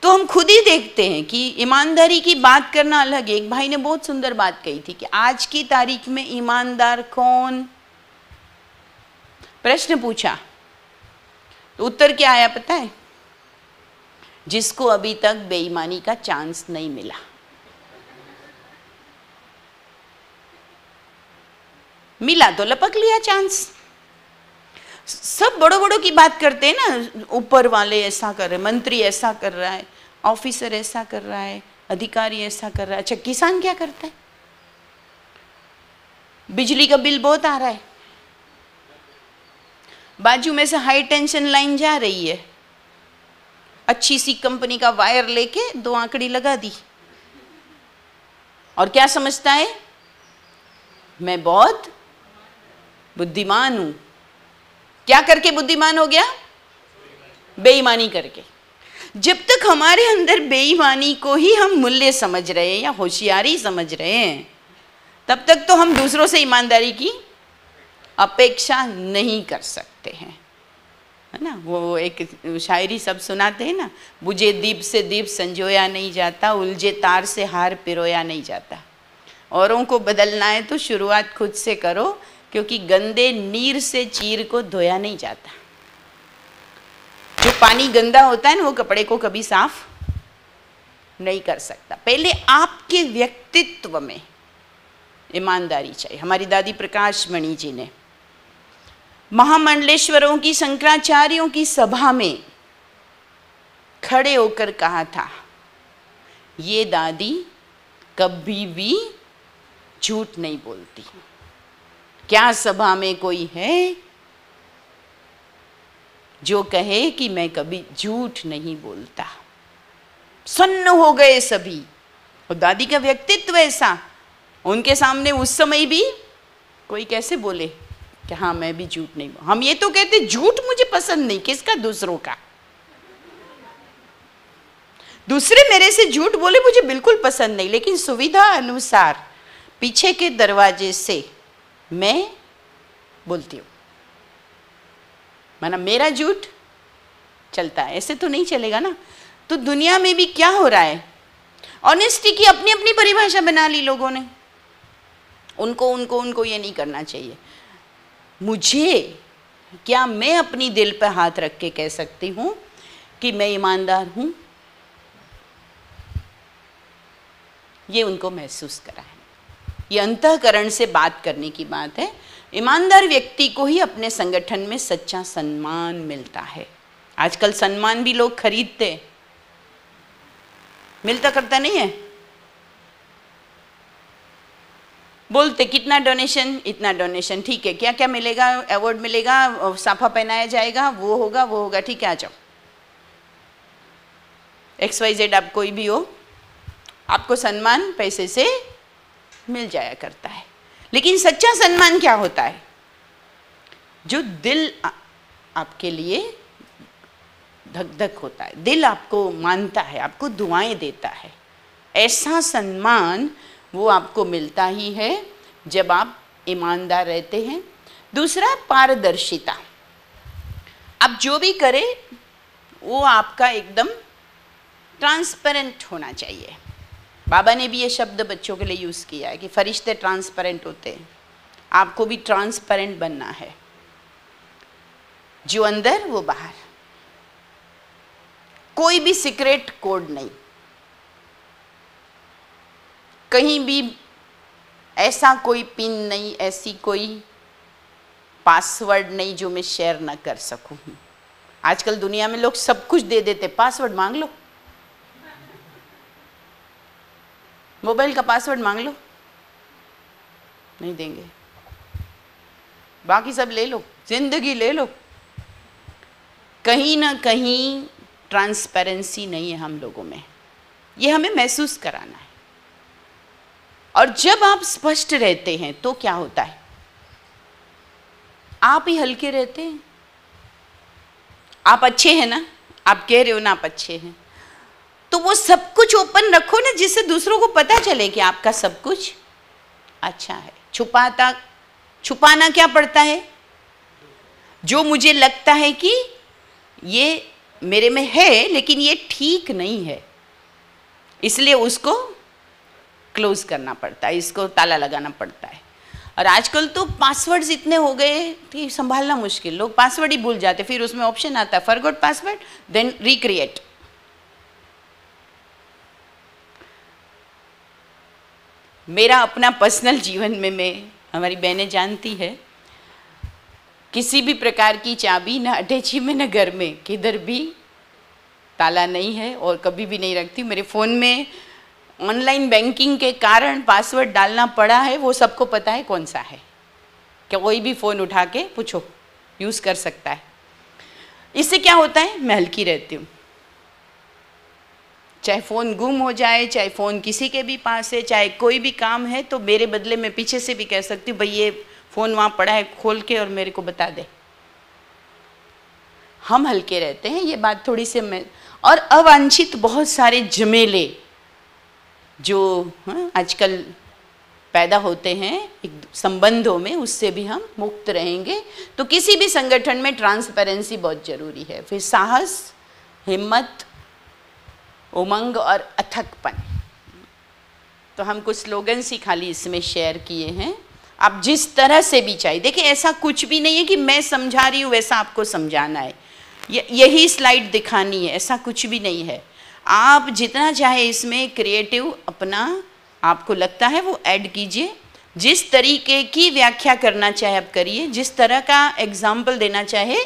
Speaker 1: तो हम खुद ही देखते हैं कि ईमानदारी की बात करना अलग है। एक भाई ने बहुत सुंदर बात कही थी कि आज की तारीख में ईमानदार कौन? प्रश्न पूछा तो उत्तर क्या आया पता है? जिसको अभी तक बेईमानी का चांस नहीं मिला। मिला तो लपक लिया चांस। सब बड़ों बड़ों की बात करते हैं ना, ऊपर वाले ऐसा कर रहे, मंत्री ऐसा कर रहा है, ऑफिसर ऐसा कर रहा है, अधिकारी ऐसा कर रहा है। अच्छा, किसान क्या करता है? बिजली का बिल बहुत आ रहा है, बाजू में से हाई टेंशन लाइन जा रही है, अच्छी सी कंपनी का वायर लेके 2 आंकड़ी लगा दी, और क्या समझता है? मैं बहुत बुद्धिमान हूं। क्या करके बुद्धिमान हो गया? बेईमानी करके। जब तक हमारे अंदर बेईमानी को ही हम मूल्य समझ रहे हैं या होशियारी समझ रहे हैं, तब तक तो हम दूसरों से ईमानदारी की अपेक्षा नहीं कर सकते हैं, है ना। वो एक शायरी सब सुनाते हैं ना, बुझे दीप से दीप संजोया नहीं जाता, उलझे तार से हार पिरोया नहीं जाता। औरों को बदलना है तो शुरुआत खुद से करो, क्योंकि गंदे नीर से चीर को धोया नहीं जाता। जो पानी गंदा होता है ना, वो कपड़े को कभी साफ नहीं कर सकता। पहले आपके व्यक्तित्व में ईमानदारी चाहिए। हमारी दादी प्रकाश मणि जी ने महामंडलेश्वरों की, शंकराचार्यों की सभा में खड़े होकर कहा था, ये दादी कभी भी झूठ नहीं बोलती। क्या सभा में कोई है जो कहे कि मैं कभी झूठ नहीं बोलता? सन्न हो गए सभी। और दादी का व्यक्तित्व ऐसा, उनके सामने उस समय भी कोई कैसे बोले कि हाँ मैं भी झूठ नहीं। हम ये तो कहते झूठ मुझे पसंद नहीं, किसका? दूसरों का। दूसरे मेरे से झूठ बोले मुझे बिल्कुल पसंद नहीं, लेकिन सुविधा अनुसार पीछे के दरवाजे से मैं बोलती हूँ। माना मेरा झूठ चलता है, ऐसे तो नहीं चलेगा ना। तो दुनिया में भी क्या हो रहा है? ऑनेस्टी की अपनी अपनी परिभाषा बना ली लोगों ने। उनको ये नहीं करना चाहिए। मुझे क्या, मैं अपनी दिल पर हाथ रख के कह सकती हूँ कि मैं ईमानदार हूँ? ये उनको महसूस करा है। ये अंतःकरण से बात करने की बात है। ईमानदार व्यक्ति को ही अपने संगठन में सच्चा सम्मान मिलता है। आजकल सम्मान भी लोग खरीदते, मिलता करता नहीं है। बोलते कितना डोनेशन, इतना डोनेशन, ठीक है, क्या क्या मिलेगा, अवार्ड मिलेगा, साफा पहनाया जाएगा, वो होगा, ठीक है आ जाओ। XYZ आप कोई भी हो, आपको सम्मान पैसे से मिल जाया करता है। लेकिन सच्चा सम्मान क्या होता है? जो दिल आपके लिए धक धक होता है, दिल आपको मानता है, आपको दुआएं देता है। ऐसा सम्मान वो आपको मिलता ही है जब आप ईमानदार रहते हैं। दूसरा, पारदर्शिता। आप जो भी करें वो आपका एकदम ट्रांसपेरेंट होना चाहिए। बाबा ने भी ये शब्द बच्चों के लिए यूज़ किया है कि फरिश्ते ट्रांसपेरेंट होते हैं, आपको भी ट्रांसपेरेंट बनना है, जो अंदर वो बाहर। कोई भी सीक्रेट कोड नहीं, कहीं भी ऐसा कोई पिन नहीं, ऐसी कोई पासवर्ड नहीं जो मैं शेयर ना कर सकूं। आजकल दुनिया में लोग सब कुछ दे देते, पासवर्ड मांग लो, मोबाइल का पासवर्ड मांग लो, नहीं देंगे, बाकी सब ले लो, जिंदगी ले लो। कहीं ना कहीं ट्रांसपेरेंसी नहीं है हम लोगों में, ये हमें महसूस कराना है। और जब आप स्पष्ट रहते हैं तो क्या होता है, आप ही हल्के रहते हैं। आप अच्छे हैं ना, आप कह रहे हो ना आप अच्छे हैं, तो वो सब कुछ ओपन रखो ना, जिससे दूसरों को पता चले कि आपका सब कुछ अच्छा है। छुपाना क्या पड़ता है, जो मुझे लगता है कि ये मेरे में है लेकिन ये ठीक नहीं है, इसलिए उसको क्लोज करना पड़ता है, इसको ताला लगाना पड़ता है। और आजकल तो पासवर्ड्स इतने हो गए कि संभालना मुश्किल, लोग पासवर्ड ही भूल जाते, फिर उसमें ऑप्शन आता है फॉरगॉट पासवर्ड, देन रिक्रिएट। मेरा अपना पर्सनल जीवन में हमारी बहनें जानती है, किसी भी प्रकार की चाबी ना अटैची में ना घर में, किधर भी ताला नहीं है और कभी भी नहीं रखती। मेरे फ़ोन में ऑनलाइन बैंकिंग के कारण पासवर्ड डालना पड़ा है, वो सबको पता है कौन सा है, क्या कोई भी फ़ोन उठा के पूछो, यूज़ कर सकता है। इससे क्या होता है, मैं हल्की रहती हूँ। चाहे फ़ोन गुम हो जाए, चाहे फ़ोन किसी के भी पास है, चाहे कोई भी काम है, तो मेरे बदले में पीछे से भी कह सकती हूँ भाई ये फ़ोन वहाँ पड़ा है, खोल के और मेरे को बता दे। हम हल्के रहते हैं, ये बात थोड़ी सी मैं। और अवांछित बहुत सारे झमेले जो आजकल पैदा होते हैं एक संबंधों में, उससे भी हम मुक्त रहेंगे। तो किसी भी संगठन में ट्रांसपेरेंसी बहुत ज़रूरी है। फिर साहस, हिम्मत, उमंग और अथकपन। तो हम कुछ स्लोगन्स ही खाली इसमें शेयर किए हैं। आप जिस तरह से भी चाहिए, देखिए ऐसा कुछ भी नहीं है कि मैं समझा रही हूँ वैसा आपको समझाना है, यही स्लाइड दिखानी है, ऐसा कुछ भी नहीं है। आप जितना चाहे इसमें क्रिएटिव अपना आपको लगता है वो ऐड कीजिए, जिस तरीके की व्याख्या करना चाहे आप करिए, जिस तरह का एग्जाम्पल देना चाहे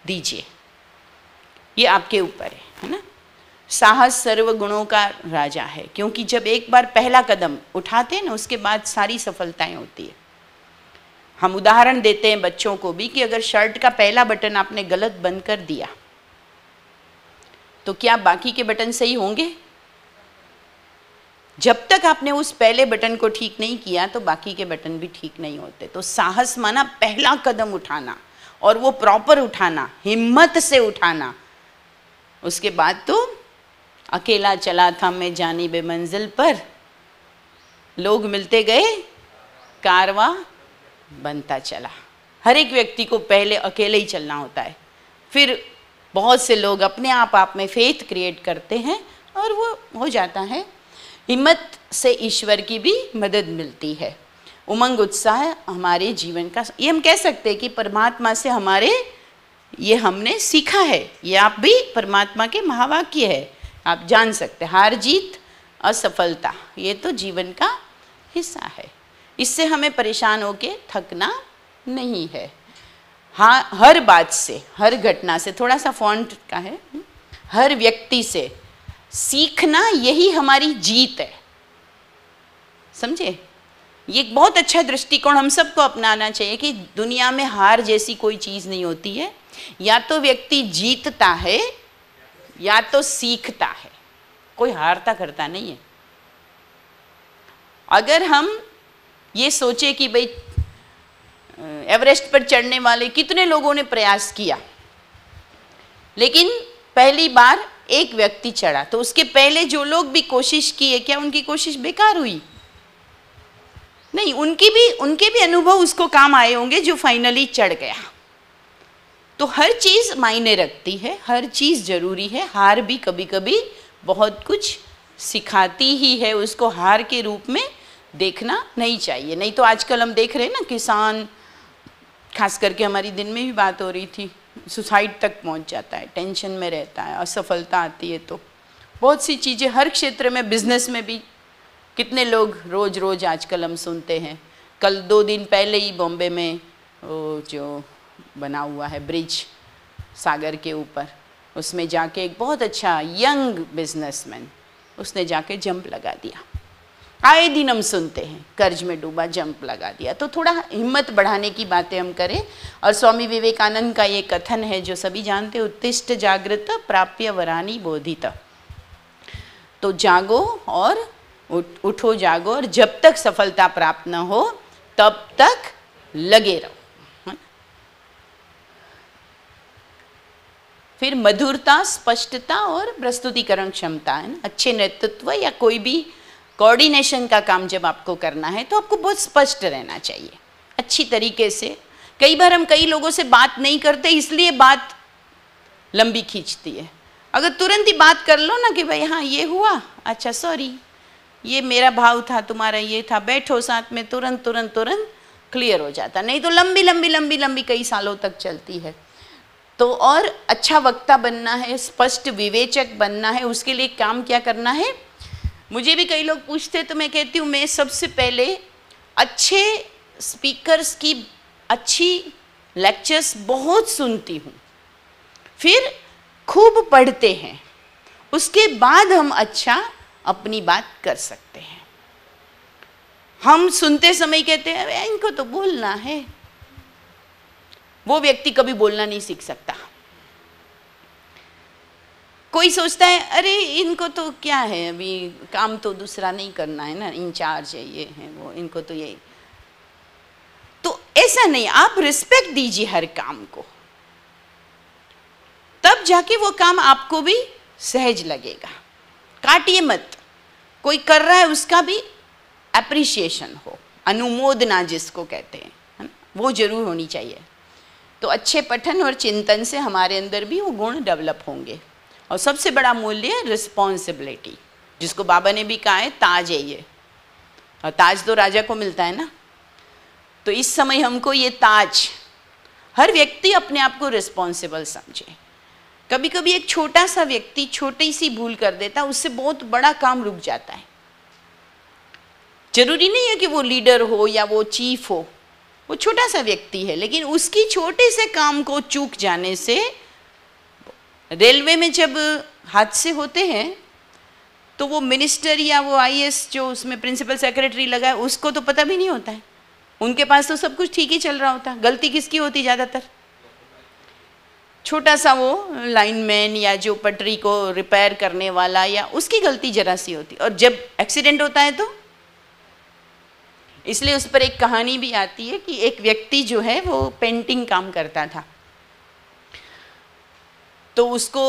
Speaker 1: दीजिए, ये आपके ऊपर है ना। साहस सर्व गुणों का राजा है, क्योंकि जब एक बार पहला कदम उठाते हैं ना, उसके बाद सारी सफलताएं होती है। हम उदाहरण देते हैं बच्चों को भी कि अगर शर्ट का पहला बटन आपने गलत बंद कर दिया तो क्या बाकी के बटन सही होंगे? जब तक आपने उस पहले बटन को ठीक नहीं किया तो बाकी के बटन भी ठीक नहीं होते। तो साहस माना पहला कदम उठाना, और वो प्रॉपर उठाना, हिम्मत से उठाना। उसके बाद तो अकेला चला था मैं जानिबे मंजिल पर, लोग मिलते गए कारवां बनता चला। हर एक व्यक्ति को पहले अकेले ही चलना होता है, फिर बहुत से लोग अपने आप में फेथ क्रिएट करते हैं और वो हो जाता है। हिम्मत से ईश्वर की भी मदद मिलती है। उमंग उत्साह हमारे जीवन का, ये हम कह सकते हैं कि परमात्मा से हमारे, ये हमने सीखा है, ये आप भी परमात्मा के महावाक्य है, आप जान सकते हैं। हार जीत असफलता ये तो जीवन का हिस्सा है, इससे हमें परेशान होके थकना नहीं है। हाँ, हर बात से, हर घटना से, थोड़ा सा फॉन्ट का है, हर व्यक्ति से सीखना, यही हमारी जीत है। समझे? ये एक बहुत अच्छा दृष्टिकोण हम सबको अपनाना चाहिए कि दुनिया में हार जैसी कोई चीज़ नहीं होती है। या तो व्यक्ति जीतता है या तो सीखता है, कोई हारता करता नहीं है। अगर हम ये सोचे कि भाई एवरेस्ट पर चढ़ने वाले कितने लोगों ने प्रयास किया, लेकिन पहली बार एक व्यक्ति चढ़ा, तो उसके पहले जो लोग भी कोशिश किए, क्या उनकी कोशिश बेकार हुई? नहीं, उनके भी अनुभव उसको काम आए होंगे जो फाइनली चढ़ गया। तो हर चीज मायने रखती है, हर चीज जरूरी है। हार भी कभी कभी बहुत कुछ सिखाती ही है, उसको हार के रूप में देखना नहीं चाहिए। नहीं तो आजकल हम देख रहे हैं ना, किसान, खास करके हमारी दिन में भी बात हो रही थी, सुसाइड तक पहुंच जाता है, टेंशन में रहता है, असफलता आती है। तो बहुत सी चीज़ें हर क्षेत्र में, बिजनेस में भी कितने लोग रोज रोज आजकल हम सुनते हैं। कल 2 दिन पहले ही बॉम्बे में वो जो बना हुआ है ब्रिज सागर के ऊपर, उसमें जाके एक बहुत अच्छा यंग बिजनेसमैन, उसने जाके जंप लगा दिया। आए दिन हम सुनते हैं, कर्ज में डूबा, जंप लगा दिया। तो थोड़ा हिम्मत बढ़ाने की बातें हम करें। और स्वामी विवेकानंद का ये कथन है जो सभी जानते, उत्तिष्ठ जागृत प्राप्य वरानी बोधित। तो जागो और उठो जागो, और जब तक सफलता प्राप्त न हो तब तक लगे रहो। फिर मधुरता, स्पष्टता और प्रस्तुतिकरण क्षमता है ना। अच्छे नेतृत्व या कोई भी कोऑर्डिनेशन का काम जब आपको करना है तो आपको बहुत स्पष्ट रहना चाहिए, अच्छी तरीके से। कई बार हम कई लोगों से बात नहीं करते, इसलिए बात लंबी खींचती है। अगर तुरंत ही बात कर लो ना कि भाई हाँ ये हुआ, अच्छा सॉरी, ये मेरा भाव था, तुम्हारा ये था, बैठो साथ में, तुरंत तुरंत तुरंत क्लियर हो जाता। नहीं तो लंबी लंबी लंबी लंबी कई सालों तक चलती है। तो और अच्छा वक्ता बनना है, स्पष्ट विवेचक बनना है, उसके लिए काम क्या करना है? मुझे भी कई लोग पूछते तो मैं कहती हूँ, मैं सबसे पहले अच्छे स्पीकर्स की अच्छी लेक्चर्स बहुत सुनती हूँ, फिर खूब पढ़ते हैं, उसके बाद हम अच्छा अपनी बात कर सकते हैं। हम सुनते समय कहते हैं अरे इनको तो बोलना है, वो व्यक्ति कभी बोलना नहीं सीख सकता। कोई सोचता है अरे इनको तो क्या है, अभी काम तो दूसरा नहीं करना है ना, इंचार्ज है, ये है वो, इनको तो ये। तो ऐसा नहीं, आप रिस्पेक्ट दीजिए हर काम को, तब जाके वो काम आपको भी सहज लगेगा। काटिए मत, कोई कर रहा है उसका भी एप्रिसिएशन हो, अनुमोदना जिसको कहते हैं, है ना, वो जरूर होनी चाहिए। तो अच्छे पठन और चिंतन से हमारे अंदर भी वो गुण डेवलप होंगे। और सबसे बड़ा मूल्य रिस्पॉन्सिबिलिटी, जिसको बाबा ने भी कहा है ताज है ये, और ताज तो राजा को मिलता है ना। तो इस समय हमको ये ताज, हर व्यक्ति अपने आप को रिस्पॉन्सिबल समझे। कभी कभी एक छोटा सा व्यक्ति छोटी सी भूल कर देता है, उससे बहुत बड़ा काम रुक जाता है। जरूरी नहीं है कि वो लीडर हो या वो चीफ हो, वो छोटा सा व्यक्ति है, लेकिन उसकी छोटे से काम को चूक जाने से, रेलवे में जब हादसे होते हैं तो वो मिनिस्टर या वो आईएएस जो उसमें प्रिंसिपल सेक्रेटरी लगा है, उसको तो पता भी नहीं होता है, उनके पास तो सब कुछ ठीक ही चल रहा होता है। गलती किसकी होती ज़्यादातर? छोटा सा वो लाइनमैन या जो पटरी को रिपेयर करने वाला, या उसकी गलती जरा सी होती। और जब एक्सीडेंट होता है तो इसलिए उस पर एक कहानी भी आती है कि एक व्यक्ति जो है वो पेंटिंग काम करता था, तो उसको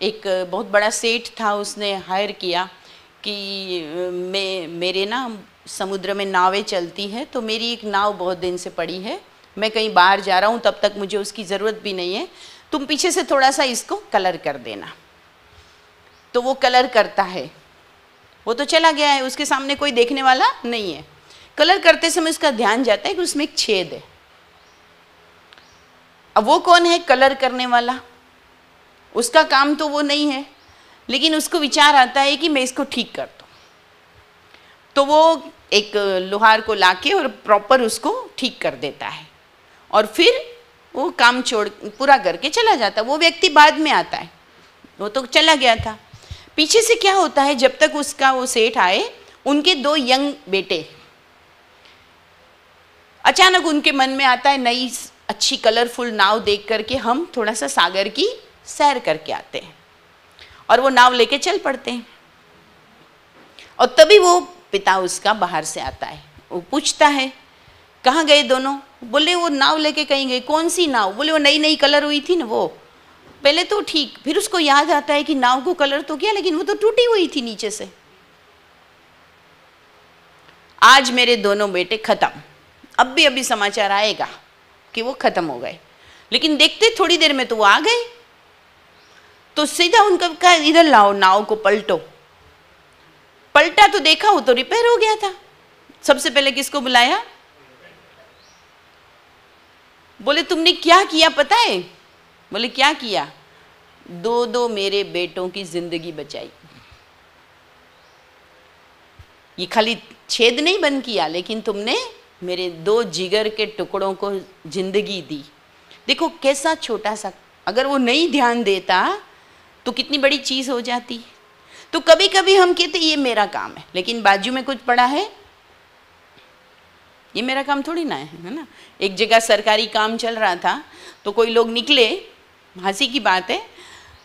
Speaker 1: एक बहुत बड़ा सेठ था, उसने हायर किया कि मेरे ना समुद्र में नावें चलती हैं, तो मेरी एक नाव बहुत दिन से पड़ी है, मैं कहीं बाहर जा रहा हूँ, तब तक मुझे उसकी ज़रूरत भी नहीं है, तुम पीछे से थोड़ा सा इसको कलर कर देना। तो वो कलर करता है, वो तो चला गया है, उसके सामने कोई देखने वाला नहीं है। कलर करते समय उसका ध्यान जाता है कि उसमें एक छेद है। अब वो कौन है? कलर करने वाला। उसका काम तो वो नहीं है, लेकिन उसको विचार आता है कि मैं इसको ठीक कर दूं। तो वो एक लोहार को लाके और प्रॉपर उसको ठीक कर देता है, और फिर वो काम पूरा करके चला जाता है। वो व्यक्ति बाद में आता है, वो तो चला गया था। पीछे से क्या होता है, जब तक उसका वो सेठ आए, उनके 2 यंग बेटे, अचानक उनके मन में आता है नई अच्छी कलरफुल नाव देख करके हम थोड़ा सा सागर की सैर करके आते हैं, और वो नाव लेके चल पड़ते हैं। और तभी वो पिता उसका बाहर से आता है, वो पूछता है कहाँ गए दोनों? बोले वो नाव लेके कहीं गए। कौन सी नाव? बोले वो नई नई कलर हुई थी ना वो। पहले तो ठीक, फिर उसको याद आता है कि नाव को कलर तो किया लेकिन वो तो टूटी हुई थी नीचे से। आज मेरे दोनों बेटे खत्म, अब भी अभी समाचार आएगा कि वो खत्म हो गए, लेकिन देखते थोड़ी देर में तो वो आ गए। तो सीधा उनका कहा इधर लाओ, नाव को पलटो। पलटा तो देखा वो तो रिपेयर हो गया था। सबसे पहले किसको बुलाया? बोले तुमने क्या किया पता है? बोले क्या किया? दो मेरे बेटों की जिंदगी बचाई। ये खाली छेद नहीं बंद किया, लेकिन तुमने मेरे 2 जिगर के टुकड़ों को जिंदगी दी। देखो कैसा छोटा सा, अगर वो नहीं ध्यान देता तो कितनी बड़ी चीज हो जाती। तो कभी कभी हम कहते ये मेरा काम है, लेकिन बाजू में कुछ पड़ा है, ये मेरा काम थोड़ी ना है ना। एक जगह सरकारी काम चल रहा था, तो कोई लोग निकले, हंसी की बात है,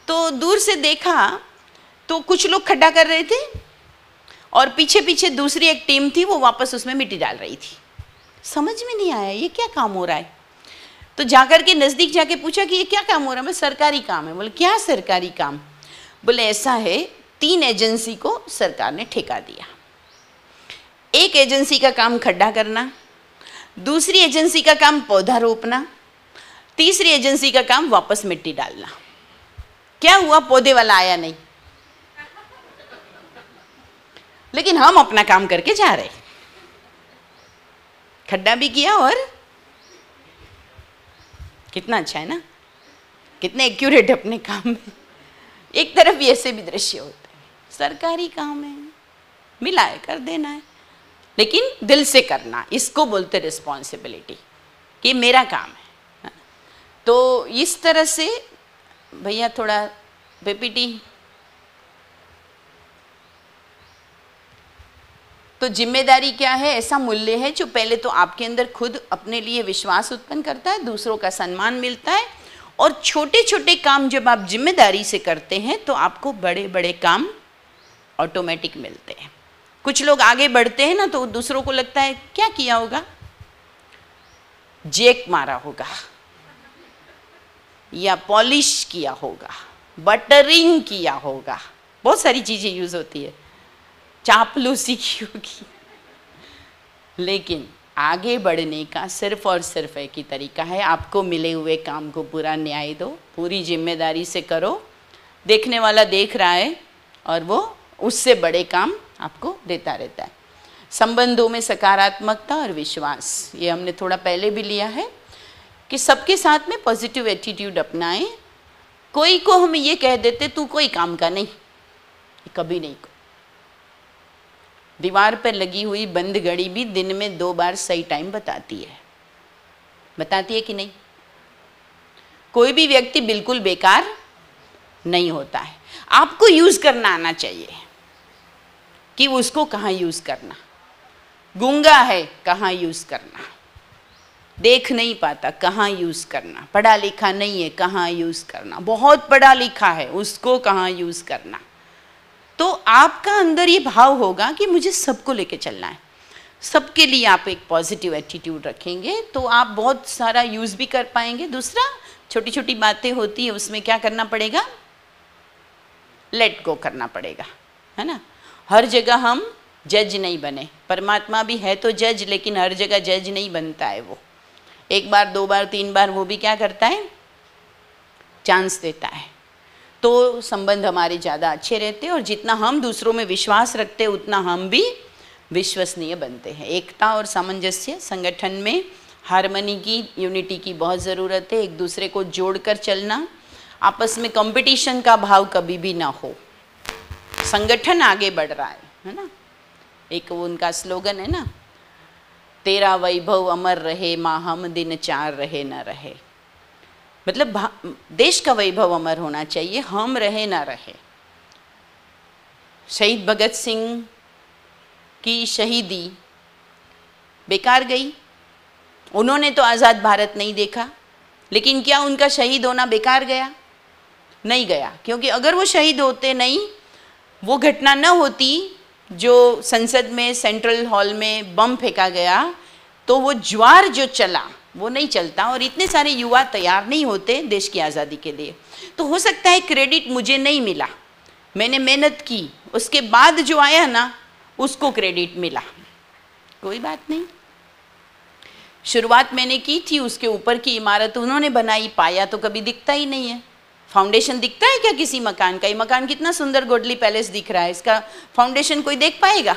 Speaker 1: तो दूर से देखा तो कुछ लोग खड्डा कर रहे थे और पीछे पीछे दूसरी एक टीम थी, वो वापस उसमें मिट्टी डाल रही थी। समझ में नहीं आया ये क्या काम हो रहा है। तो जाकर के नज़दीक जाके पूछा कि ये क्या काम हो रहा है? मैं सरकारी काम है। बोले क्या सरकारी काम? बोले ऐसा है, 3 एजेंसी को सरकार ने ठेका दिया। एक एजेंसी का काम खड्डा करना, दूसरी एजेंसी का काम पौधा रोपना, तीसरी एजेंसी का काम वापस मिट्टी डालना। क्या हुआ? पौधे वाला आया नहीं, लेकिन हम अपना काम करके जा रहे, खड्डा भी किया और कितना अच्छा है ना, कितने एक्यूरेट अपने काम में। एक तरफ भी ऐसे भी दृश्य होते हैं, सरकारी काम है, मिला है कर देना है, लेकिन दिल से करना, इसको बोलते रिस्पॉन्सिबिलिटी कि मेरा काम है। तो इस तरह से भैया थोड़ा पीपीटी, तो जिम्मेदारी क्या है? ऐसा मूल्य है जो पहले तो आपके अंदर खुद अपने लिए विश्वास उत्पन्न करता है, दूसरों का सम्मान मिलता है, और छोटे छोटे काम जब आप जिम्मेदारी से करते हैं तो आपको बड़े बड़े काम ऑटोमेटिक मिलते हैं। कुछ लोग आगे बढ़ते हैं ना, तो दूसरों को लगता है क्या किया होगा? जैक मारा होगा या पॉलिश किया होगा, बटरिंग किया होगा, बहुत सारी चीजें यूज होती है, चापलूसी की होगी। लेकिन आगे बढ़ने का सिर्फ और सिर्फ एक ही तरीका है, आपको मिले हुए काम को पूरा न्याय दो, पूरी जिम्मेदारी से करो। देखने वाला देख रहा है और वो उससे बड़े काम आपको देता रहता है। संबंधों में सकारात्मकता और विश्वास, ये हमने थोड़ा पहले भी लिया है कि सबके साथ में पॉजिटिव एटीट्यूड अपनाएं। कोई को हम ये कह देते तू कोई काम का नहीं, कभी नहीं। दीवार पर लगी हुई बंद घड़ी भी दिन में 2 बार सही टाइम बताती है कि नहीं? कोई भी व्यक्ति बिल्कुल बेकार नहीं होता है। आपको यूज करना आना चाहिए कि उसको कहाँ यूज करना। गूंगा है, कहाँ यूज करना, देख नहीं पाता, कहाँ यूज करना, पढ़ा लिखा नहीं है, कहाँ यूज करना, बहुत पढ़ा लिखा है, उसको कहाँ यूज करना। तो आपका अंदर ये भाव होगा कि मुझे सबको लेके चलना है, सबके लिए आप एक पॉजिटिव एटीट्यूड रखेंगे तो आप बहुत सारा यूज़ भी कर पाएंगे। दूसरा, छोटी छोटी बातें होती है, उसमें क्या करना पड़ेगा? लेट गो करना पड़ेगा, है ना। हर जगह हम जज नहीं बने, परमात्मा भी है तो जज, लेकिन हर जगह जज नहीं बनता है। वो 1 बार 2 बार 3 बार वो भी क्या करता है? चांस देता है। तो संबंध हमारे ज़्यादा अच्छे रहते हैं, और जितना हम दूसरों में विश्वास रखते हैं उतना हम भी विश्वसनीय बनते हैं। एकता और सामंजस्य, संगठन में हार्मनी की, यूनिटी की बहुत ज़रूरत है। एक दूसरे को जोड़कर चलना, आपस में कंपटीशन का भाव कभी भी ना हो। संगठन आगे बढ़ रहा है ना। एक वो उनका स्लोगन है ना, तेरा वैभव अमर रहे, माहम दिन 4 रहे न रहे। मतलब देश का वैभव अमर होना चाहिए, हम रहे ना रहे। शहीद भगत सिंह की शहीदी बेकार गई। उन्होंने तो आज़ाद भारत नहीं देखा, लेकिन क्या उनका शहीद होना बेकार गया? नहीं गया, क्योंकि अगर वो शहीद होते नहीं, वो घटना न होती जो संसद में, सेंट्रल हॉल में बम फेंका गया, तो वो ज्वार जो चला वो नहीं चलता, और इतने सारे युवा तैयार नहीं होते देश की आज़ादी के लिए। तो हो सकता है क्रेडिट मुझे नहीं मिला, मैंने मेहनत की, उसके बाद जो आया ना उसको क्रेडिट मिला, कोई बात नहीं। शुरुआत मैंने की थी, उसके ऊपर की इमारत उन्होंने बनाई, पाया तो कभी दिखता ही नहीं है। फाउंडेशन दिखता है क्या किसी मकान का? ये मकान कितना सुंदर गोडली पैलेस दिख रहा है, इसका फाउंडेशन कोई देख पाएगा?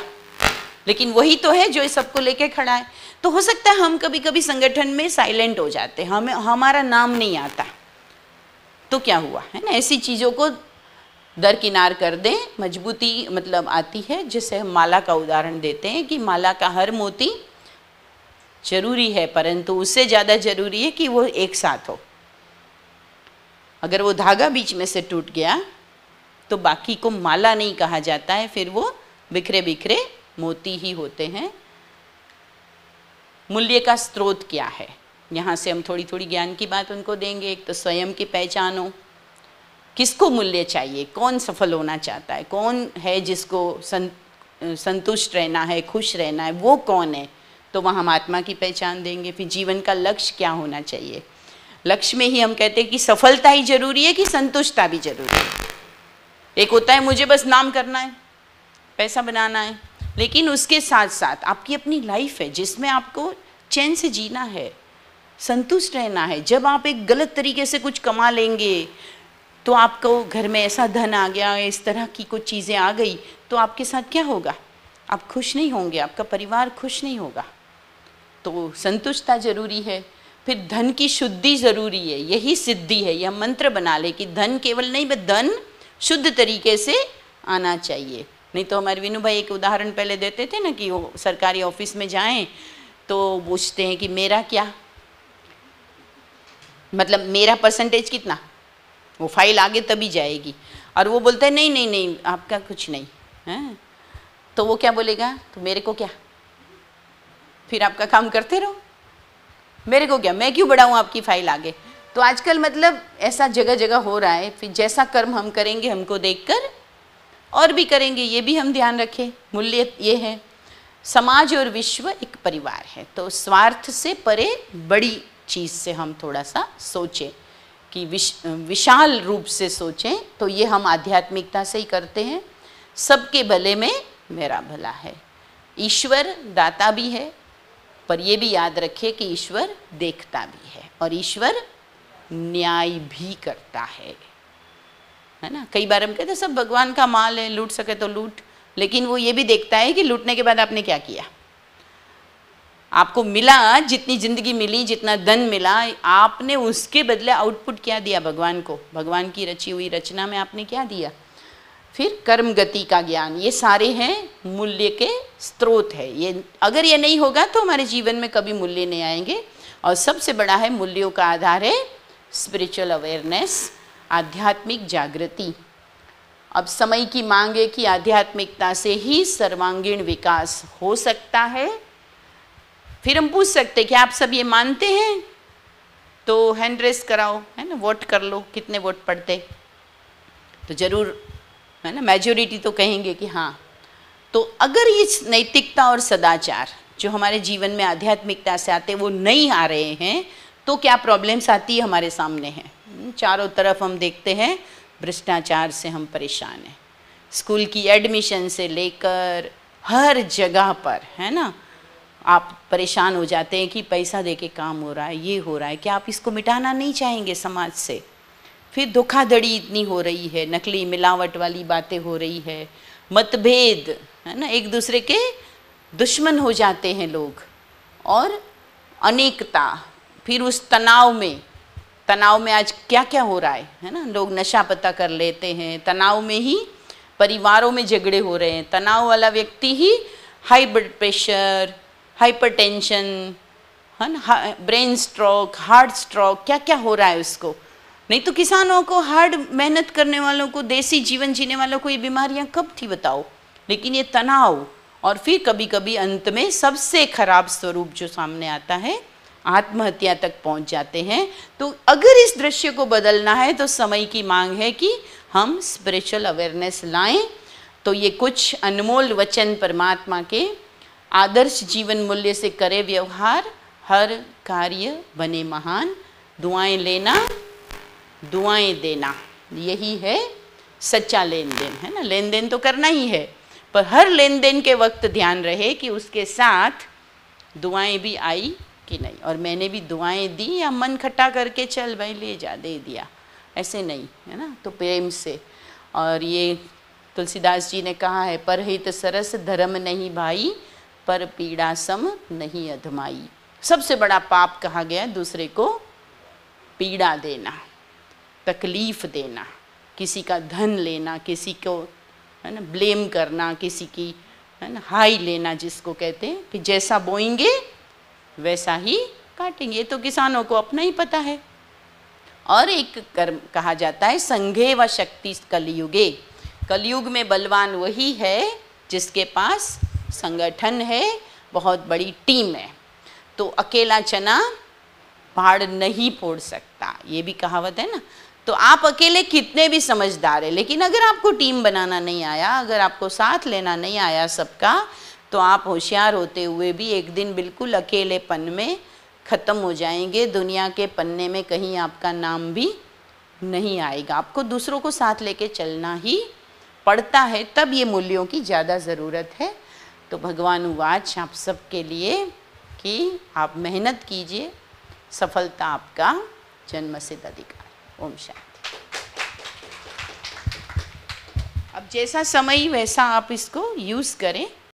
Speaker 1: लेकिन वही तो है जो इस सबको लेके खड़ा है। तो हो सकता है हम कभी कभी संगठन में साइलेंट हो जाते हैं, हमें हमारा नाम नहीं आता, तो क्या हुआ है ना, ऐसी चीज़ों को दरकिनार कर दें। मजबूती मतलब आती है, जैसे हम माला का उदाहरण देते हैं कि माला का हर मोती जरूरी है, परंतु उससे ज़्यादा जरूरी है कि वो एक साथ हो। अगर वो धागा बीच में से टूट गया तो बाकी को माला नहीं कहा जाता है, फिर वो बिखरे बिखरे मोती ही होते हैं। मूल्य का स्रोत क्या है, यहाँ से हम थोड़ी थोड़ी ज्ञान की बात उनको देंगे। एक तो स्वयं की पहचान हो, किसको मूल्य चाहिए, कौन सफल होना चाहता है, कौन है जिसको संतुष्ट रहना है, खुश रहना है, वो कौन है, तो वहाँ हम आत्मा की पहचान देंगे। फिर जीवन का लक्ष्य क्या होना चाहिए, लक्ष्य में ही हम कहते हैं कि सफलता ही जरूरी है कि संतुष्टता भी जरूरी है। एक होता है मुझे बस नाम करना है, पैसा बनाना है, लेकिन उसके साथ साथ आपकी अपनी लाइफ है जिसमें आपको चैन से जीना है, संतुष्ट रहना है। जब आप एक गलत तरीके से कुछ कमा लेंगे तो आपको घर में ऐसा धन आ गया, इस तरह की कुछ चीज़ें आ गई, तो आपके साथ क्या होगा, आप खुश नहीं होंगे, आपका परिवार खुश नहीं होगा। तो संतुष्टता जरूरी है। फिर धन की शुद्धि ज़रूरी है, यही सिद्धि है। यह मंत्र बना ले कि धन केवल नहीं, बस धन शुद्ध तरीके से आना चाहिए। नहीं तो हमारे विनू भाई एक उदाहरण पहले देते थे ना कि वो सरकारी ऑफिस में जाएं तो पूछते हैं कि मेरा क्या, मतलब मेरा परसेंटेज कितना, वो फाइल आगे तभी जाएगी, और वो बोलता है नहीं नहीं नहीं आपका कुछ नहीं है, तो वो क्या बोलेगा, तो मेरे को क्या, फिर आपका काम करते रहो, मेरे को क्या, मैं क्यों बढ़ाऊँ आपकी फाइल आगे। तो आजकल मतलब ऐसा जगह जगह हो रहा है। फिर जैसा कर्म हम करेंगे हमको देखकर और भी करेंगे, ये भी हम ध्यान रखें। मूल्य ये है, समाज और विश्व एक परिवार है, तो स्वार्थ से परे बड़ी चीज़ से हम थोड़ा सा सोचें कि विशाल रूप से सोचें। तो ये हम आध्यात्मिकता से ही करते हैं। सबके भले में मेरा भला है। ईश्वर दाता भी है, पर ये भी याद रखिए कि ईश्वर देखता भी है और ईश्वर न्याय भी करता है ना। कई बार हम कहते हैं सब भगवान का माल है, लूट सके तो लूट, लेकिन वो ये भी देखता है कि लूटने के बाद आपने क्या किया। आपको मिला, जितनी जिंदगी मिली, जितना धन मिला, आपने उसके बदले आउटपुट क्या दिया भगवान को, भगवान की रची हुई रचना में आपने क्या दिया। फिर कर्म गति का ज्ञान, ये सारे हैं मूल्य के स्रोत है। ये अगर ये नहीं होगा तो हमारे जीवन में कभी मूल्य नहीं आएंगे। और सबसे बड़ा है मूल्यों का आधार है स्पिरिचुअल अवेयरनेस, आध्यात्मिक जागृति। अब समय की मांग है कि आध्यात्मिकता से ही सर्वांगीण विकास हो सकता है। फिर हम पूछ सकते हैं कि आप सब ये मानते हैं, तो हैंड रेस कराओ, है ना, वोट कर लो, कितने वोट पड़ते, तो जरूर है ना मेजोरिटी तो कहेंगे कि हाँ। तो अगर ये नैतिकता और सदाचार जो हमारे जीवन में आध्यात्मिकता से आते वो नहीं आ रहे हैं, तो क्या प्रॉब्लम्स आती है हमारे सामने हैं। चारों तरफ हम देखते हैं भ्रष्टाचार से हम परेशान हैं, स्कूल की एडमिशन से लेकर हर जगह पर, है ना, आप परेशान हो जाते हैं कि पैसा देके काम हो रहा है, ये हो रहा है, क्या आप इसको मिटाना नहीं चाहेंगे समाज से। फिर धोखाधड़ी इतनी हो रही है, नकली मिलावट वाली बातें हो रही है, मतभेद, है ना, एक दूसरे के दुश्मन हो जाते हैं लोग, और अनेकता। फिर उस तनाव में आज क्या क्या हो रहा है ना, लोग नशा पता कर लेते हैं, तनाव में ही परिवारों में झगड़े हो रहे हैं। तनाव वाला व्यक्ति ही हाई ब्लड प्रेशर, हाइपरटेंशन, है ना, ब्रेन स्ट्रोक, हार्ट स्ट्रोक, क्या क्या हो रहा है उसको। नहीं तो किसानों को, हार्ड मेहनत करने वालों को, देसी जीवन जीने वालों को ये बीमारियां कब थी बताओ। लेकिन ये तनाव, और फिर कभी कभी अंत में सबसे खराब स्वरूप जो सामने आता है, आत्महत्या तक पहुंच जाते हैं। तो अगर इस दृश्य को बदलना है तो समय की मांग है कि हम स्पिरिचुअल अवेयरनेस लाएं। तो ये कुछ अनमोल वचन परमात्मा के, आदर्श जीवन मूल्य से करे व्यवहार, हर कार्य बने महान, दुआएं लेना दुआएं देना, यही है सच्चा लेन देन, है ना। लेन देन तो करना ही है, पर हर लेन देन के वक्त ध्यान रहे कि उसके साथ दुआएं भी आई कि नहीं। और मैंने भी दुआएं दी या मन खट्टा करके चल भाई ले जा, दे दिया, ऐसे नहीं, है ना। तो प्रेम से। और ये तुलसीदास जी ने कहा है, परहित सरस धर्म नहीं भाई, पर पीड़ा सम नहीं अधमाई। सबसे बड़ा पाप कहा गया है दूसरे को पीड़ा देना, तकलीफ देना, किसी का धन लेना, किसी को, है ना, ब्लेम करना, किसी की, है ना, हाई लेना जिसको कहते हैं कि जैसा बोएंगे वैसा ही काटेंगे। ये तो किसानों को अपना ही पता है। और एक कर्म कहा जाता है संघे व शक्ति कलयुगे, कलयुग में बलवान वही है जिसके पास संगठन है, बहुत बड़ी टीम है। तो अकेला चना पहाड़ नहीं फोड़ सकता, ये भी कहावत है ना। तो आप अकेले कितने भी समझदार है, लेकिन अगर आपको टीम बनाना नहीं आया, अगर आपको साथ लेना नहीं आया सबका, तो आप होशियार होते हुए भी एक दिन बिल्कुल अकेलेपन में ख़त्म हो जाएंगे। दुनिया के पन्ने में कहीं आपका नाम भी नहीं आएगा। आपको दूसरों को साथ लेके चलना ही पड़ता है, तब ये मूल्यों की ज़्यादा ज़रूरत है। तो भगवान उवाच आप सबके लिए कि आप मेहनत कीजिए, सफलता आपका जन्मसिद्ध अधिकार। ओम शांति। अब जैसा समय वैसा आप इसको यूज़ करें।